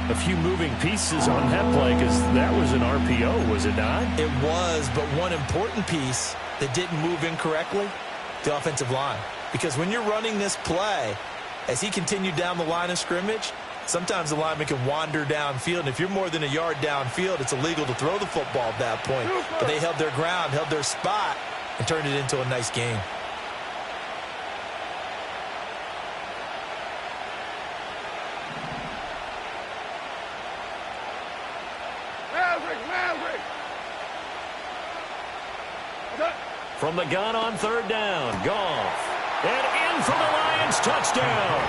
1. A few moving pieces on that play because that was an RPO, was it not? It was, but one important piece that didn't move incorrectly, the offensive line. Because when you're running this play, as he continued down the line of scrimmage, Sometimes the lineman can wander downfield, and if you're more than a yard downfield, it's illegal to throw the football at that point. But they held their ground, held their spot, and turned it into a nice game. From the gun on third down, Goff. And in for the Lions, touchdown.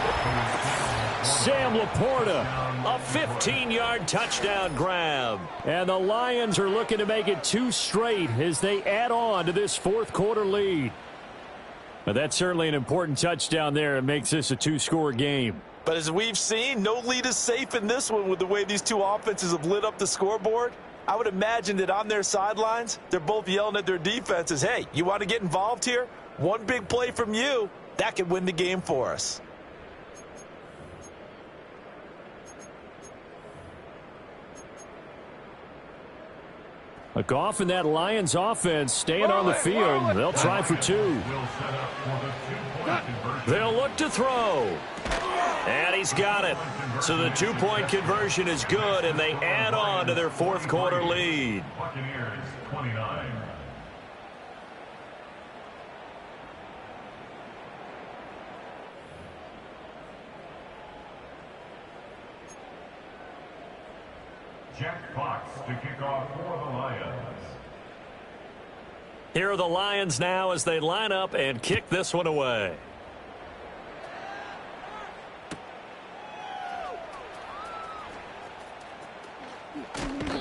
Sam Laporta, a 15-yard touchdown grab. And the Lions are looking to make it 2 straight as they add on to this fourth quarter lead. But that's certainly an important touchdown there. It makes this a 2-score game. But as we've seen, no lead is safe in this one with the way these two offenses have lit up the scoreboard. I would imagine that on their sidelines, they're both yelling at their defenses, hey, you want to get involved here? One big play from you, that could win the game for us. A Goff and that Lions offense staying on the field. They'll try for 2. They'll look to throw. And he's got it. So the 2-point conversion is good, and they add on to their fourth quarter lead. Buccaneers 29. Jack Fox to kick off for the Lions. Here are the Lions now as they line up and kick this one away.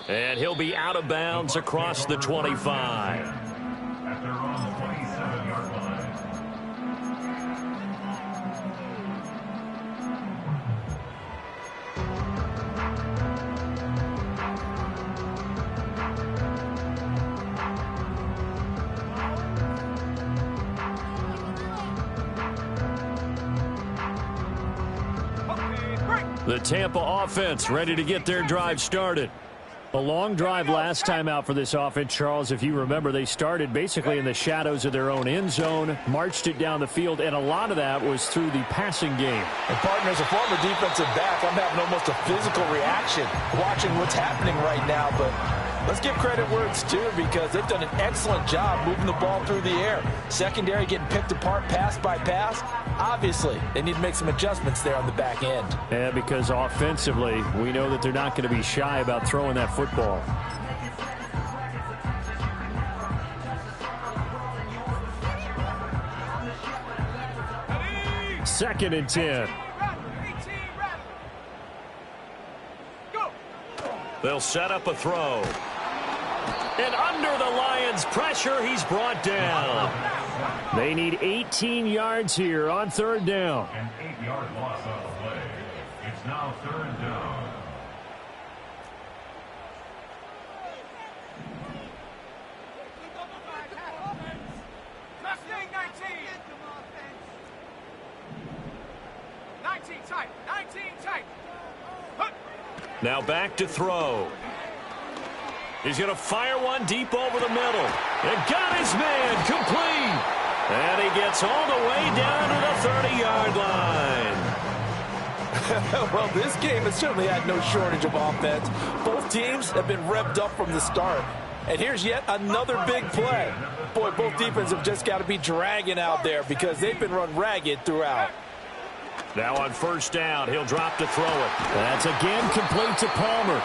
And he'll be out of bounds across the 25. At their own 27-yard line. The Tampa offense ready to get their drive started. A long drive last time out for this offense, Charles. If you remember, they started basically in the shadows of their own end zone, marched it down the field, and a lot of that was through the passing game. And partner, as a former defensive back, I'm having almost a physical reaction watching what's happening right now. But let's give credit where it's due because they've done an excellent job moving the ball through the air. Secondary getting picked apart pass by pass. Obviously, they need to make some adjustments there on the back end. And because offensively, we know that they're not going to be shy about throwing that football. Second and 10. They'll set up a throw. And under the Lions' pressure, he's brought down. They need 18 yards here on third down. An 8-yard loss on the play. It's now third down. Mustang 19. 19 tight. 19 tight. Now back to throw. He's going to fire one deep over the middle. And got his man complete. And he gets all the way down to the 30-yard line. Well, this game has certainly had no shortage of offense. Both teams have been revved up from the start. And here's yet another big play. Boy, both defenses have just got to be dragging out there because they've been run ragged throughout. Now on first down, he'll drop to throw it. That's again complete to Palmer.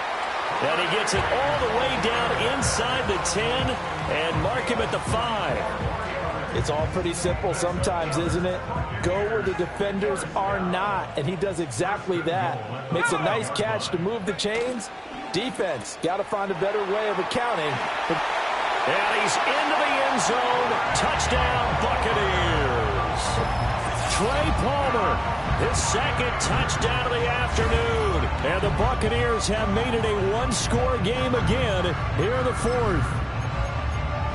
And he gets it all the way down inside the 10 and mark him at the 5. It's all pretty simple sometimes, isn't it? Go where the defenders are not, and he does exactly that. Makes a nice catch to move the chains. Defense, got to find a better way of accounting. And he's into the end zone. Touchdown, Buccaneers. Trey Palmer, his second touchdown of the afternoon. And the Buccaneers have made it a one-score game again here in the fourth.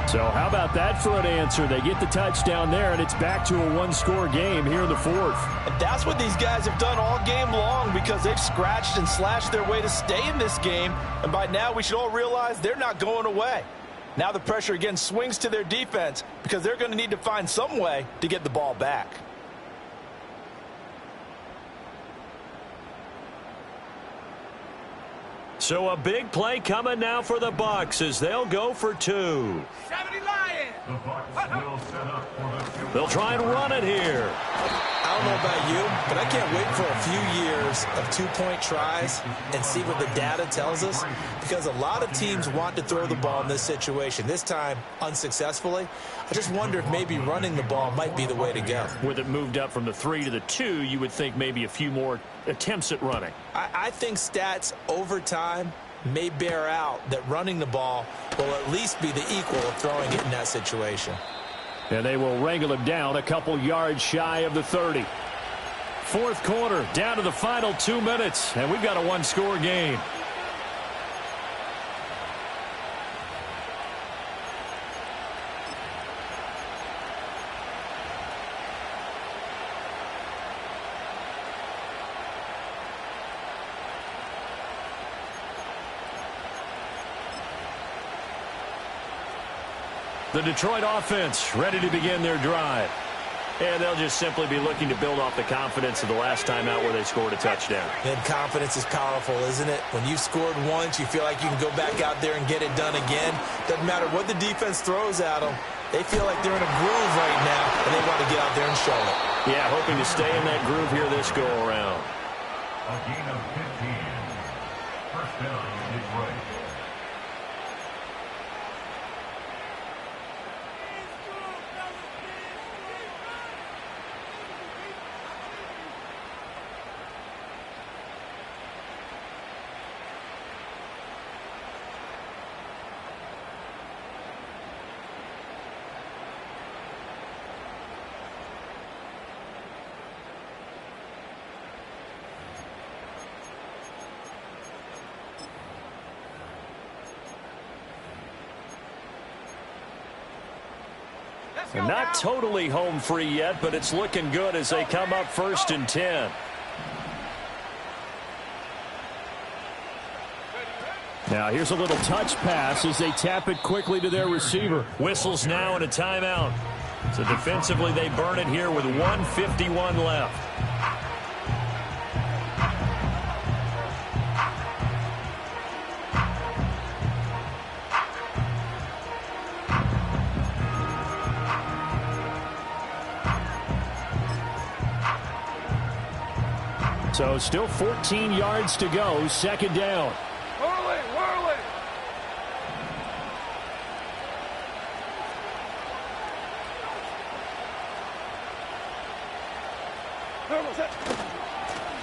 So how about that for an answer? They get the touchdown there, and it's back to a one-score game here in the fourth. And that's what these guys have done all game long because they've scratched and slashed their way to stay in this game. And by now, we should all realize they're not going away. Now the pressure again swings to their defense because they're going to need to find some way to get the ball back. So a big play coming now for the Bucs as they'll go for 2. 70 Lions. The Bucs will set up for the 2. They'll try and run it here. I don't know about you, but I can't wait for a few years of two-point tries and see what the data tells us, because a lot of teams want to throw the ball in this situation. This time, unsuccessfully. I just wonder if maybe running the ball might be the way to go. With it moved up from the 3 to the 2, you would think maybe a few more attempts at running. I think stats over time may bear out that running the ball will at least be the equal of throwing it in that situation. And they will wrangle him down a couple yards shy of the 30. Fourth quarter, down to the final 2 minutes, and we've got a one-score game. The Detroit offense ready to begin their drive. And they'll just simply be looking to build off the confidence of the last time out where they scored a touchdown. And confidence is powerful, isn't it? When you've scored once, you feel like you can go back out there and get it done again. Doesn't matter what the defense throws at them. They feel like they're in a groove right now, and they want to get out there and show it. Yeah, hoping to stay in that groove here this go-around. A gain of 15. First down, Detroit. And not totally home free yet, but it's looking good as they come up 1st and 10. Now here's a little touch pass as they tap it quickly to their receiver. Whistles now and a timeout. So defensively they burn it here with 1:51 left. So still 14 yards to go, 2nd down. Whirl it, whirl it.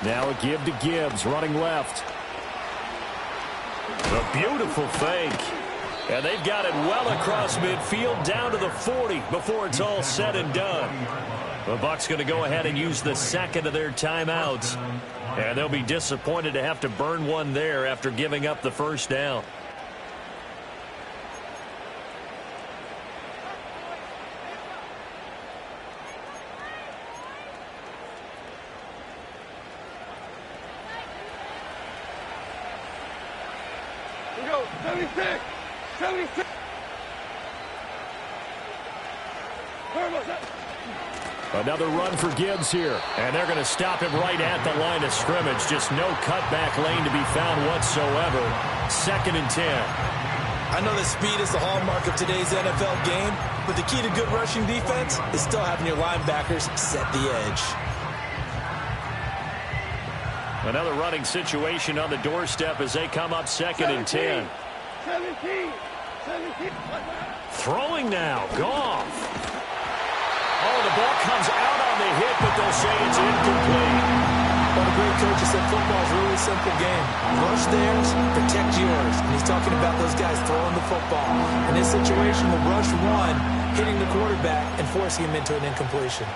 Now a give to Gibbs, running left. A beautiful fake. And they've got it well across midfield down to the 40 before it's all said and done. The Bucs going to go ahead and use the second of their timeouts. And they'll be disappointed to have to burn one there after giving up the first down. We go, 76, 76. Another run for Gibbs here. And they're going to stop him right at the line of scrimmage. Just no cutback lane to be found whatsoever. 2nd and 10. I know that speed is the hallmark of today's NFL game, but the key to good rushing defense is still having your linebackers set the edge. Another running situation on the doorstep as they come up 2nd and 10. 17. Throwing now. Goff. Oh, the ball comes out on the hit, but they'll say it's incomplete. One of the great coaches said football is a really simple game. Rush theirs, protect yours. And he's talking about those guys throwing the football. In this situation, the rush one, hitting the quarterback and forcing him into an incompletion.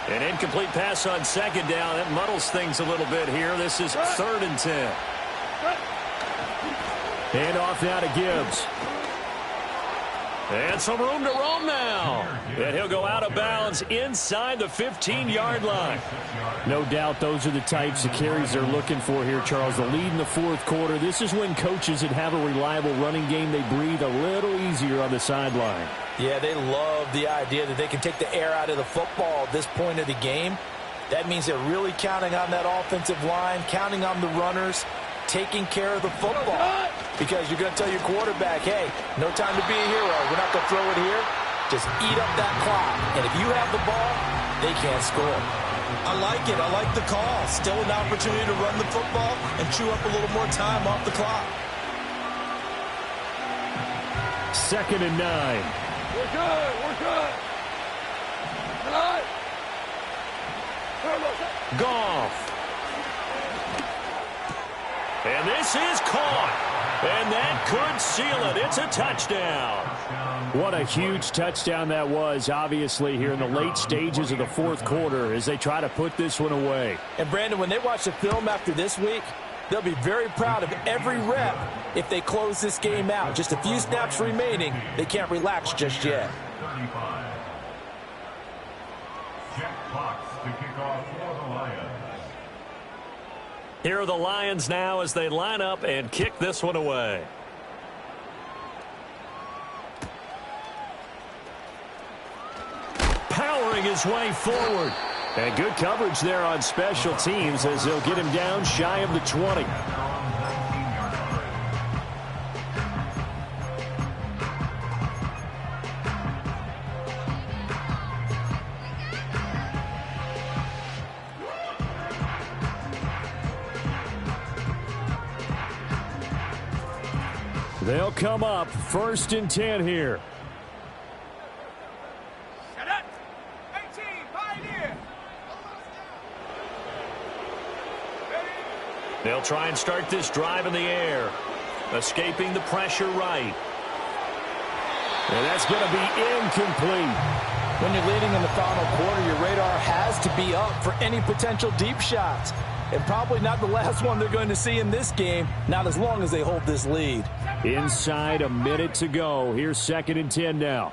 An incomplete pass on 2nd down. That muddles things a little bit here. This is 3rd and 10. Hand off now to Gibbs. And some room to roam now. And he'll go out of bounds inside the 15-yard line. No doubt those are the types of carries they're looking for here, Charles. The lead in the 4th quarter. This is when coaches that have a reliable running game, they breathe a little easier on the sideline. Yeah, they love the idea that they can take the air out of the football at this point of the game. That means they're really counting on that offensive line, counting on the runners. taking care of the football. Because you're going to tell your quarterback, hey, no time to be a hero. We're not going to throw it here. Just eat up that clock. And if you have the ball, they can't score. I like it. I like the call. Still an opportunity to run the football and chew up a little more time off the clock. 2nd and 9. We're good. We're good. Tonight. Goff. And this is caught. And that could seal it. It's a touchdown. What a huge touchdown that was, obviously, here in the late stages of the 4th quarter as they try to put this one away. And, Brandon, when they watch the film after this week, they'll be very proud of every rep if they close this game out. Just a few snaps remaining. They can't relax just yet. 35. Jack Fox to kick off for the Lions. Here are the Lions now as they line up and kick this one away. Powering his way forward. And good coverage there on special teams as they'll get him down shy of the 20. They'll come up 1st and 10 here. Set up. 18. Pioneer. They'll try and start this drive in the air. Escaping the pressure right. And that's going to be incomplete. When you're leading in the final quarter, your radar has to be up for any potential deep shots. And probably not the last one they're going to see in this game, not as long as they hold this lead. Inside a minute to go. Here's 2nd and 10 now.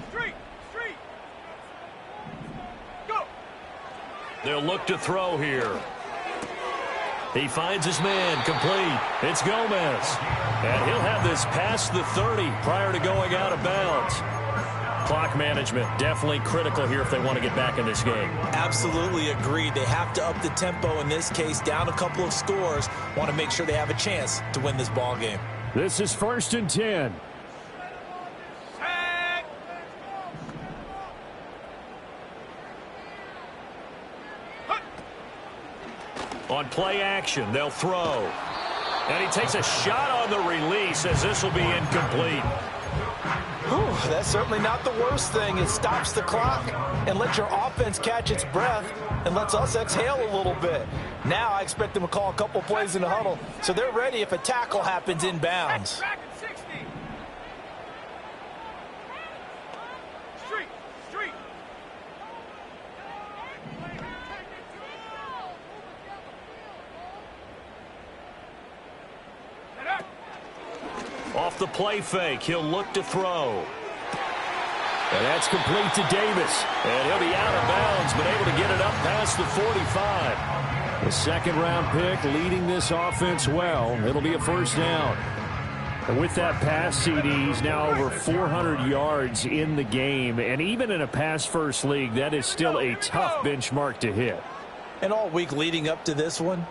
Street. Go. They'll look to throw here. He finds his man complete. It's Gomez. And he'll have this past the 30 prior to going out of bounds. Clock management definitely critical here if they want to get back in this game. Absolutely agreed. They have to up the tempo in this case, down a couple of scores. Want to make sure they have a chance to win this ball game. This is 1st and 10. On play action, they'll throw. And he takes a shot on the release as this will be incomplete. Whew, that's certainly not the worst thing. It stops the clock and lets your offense catch its breath and lets us exhale a little bit. Now I expect them to call a couple plays in the huddle so they're ready if a tackle happens inbounds. Back at 60. Street. Off the play fake, he'll look to throw. And that's complete to Davis. And he'll be out of bounds, but able to get it up past the 45. The 2nd-round pick leading this offense well. It'll be a 1st down. And with that pass, CD, he's now over 400 yards in the game. And even in a pass-first league, that is still a tough benchmark to hit. And all week leading up to this one,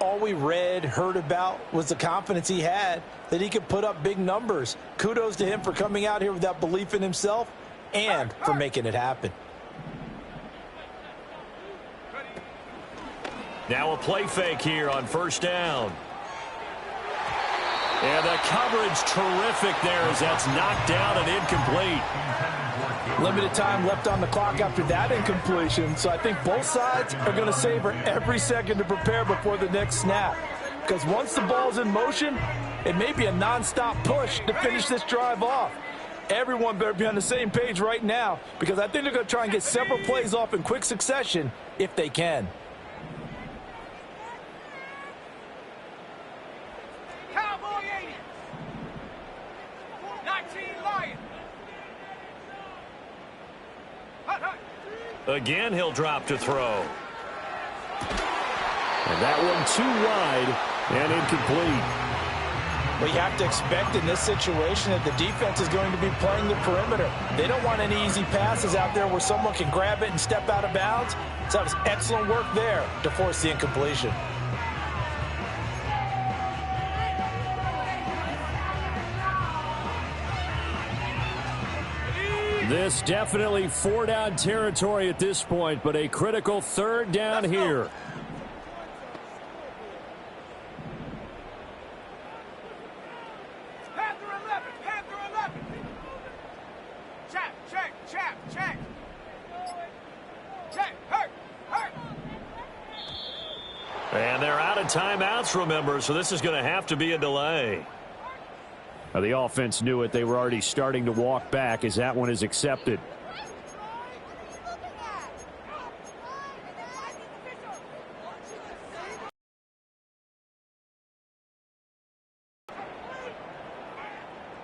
all we read, heard about was the confidence he had that he could put up big numbers. Kudos to him for coming out here with that belief in himself and for making it happen. Now a play fake here on 1st down. And the coverage terrific there as that's knocked down and incomplete. Limited time left on the clock after that incompletion, so I think both sides are going to savor every second to prepare before the next snap. Because once the ball's in motion, it may be a nonstop push to finish this drive off. Everyone better be on the same page right now because I think they're going to try and get several plays off in quick succession if they can. Cowboy 80. 19 Lions. Again, he'll drop to throw. And that one too wide and incomplete. Well, you have to expect in this situation that the defense is going to be playing the perimeter. They don't want any easy passes out there where someone can grab it and step out of bounds. So that was excellent work there to force the incompletion. This definitely 4-down territory at this point, but a critical 3rd down here. Panther 11, Panther 11. Check, check, check, check. Check, hurt, hurt. And they're out of timeouts, remember, so this is going to have to be a delay. Now, the offense knew it. They were already starting to walk back as that one is accepted.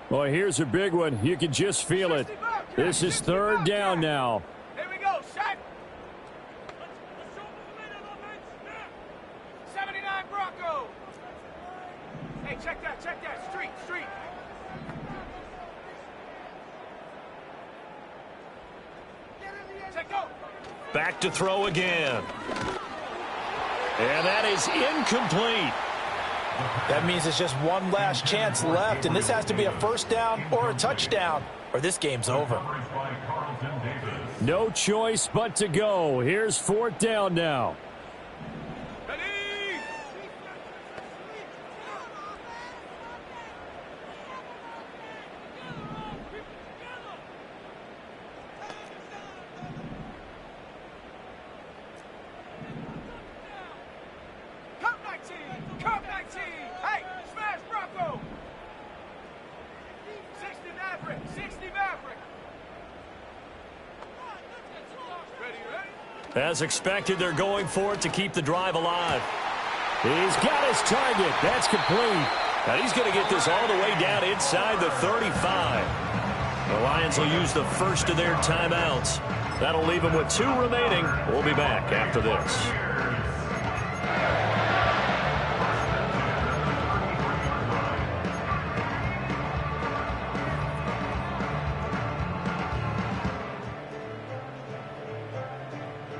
Boy, here's a big one. You can just feel it. This is 3rd down now. Here we go, shot. 79 Bronco. Hey, check that, street, street. Check go. Back to throw again. And that is incomplete. That means it's just one last chance left, and this has to be a 1st down or a touchdown, or this game's over. No choice but to go. Here's 4th down now. Ready? Cup 19, Cup 19. Hey, smash Bronco. 60 Maverick, 60 Maverick. Ready, ready? As expected, they're going for it to keep the drive alive. He's got his target. That's complete. And he's going to get this all the way down inside the 35. The Lions will use the first of their timeouts. That'll leave them with 2 remaining. We'll be back after this.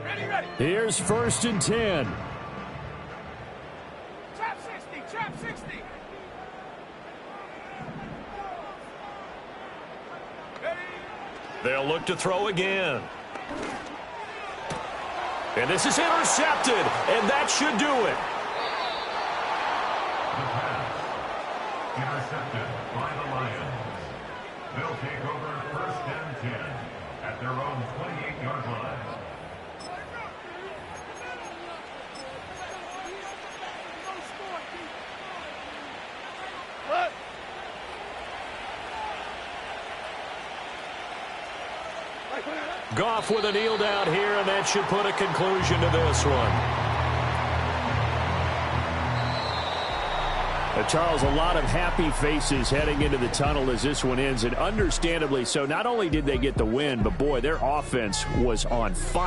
Ready, ready. Here's 1st and 10. Trap 60, trap 60. Ready? They'll look to throw again. And this is intercepted, and that should do it. Intercepted by the Lions. They'll take over 1st and 10 at their own 28-yard line. Goff with a kneel down here, and that should put a conclusion to this one. Charles, a lot of happy faces heading into the tunnel as this one ends, and understandably so. Not only did they get the win, but boy, their offense was on fire.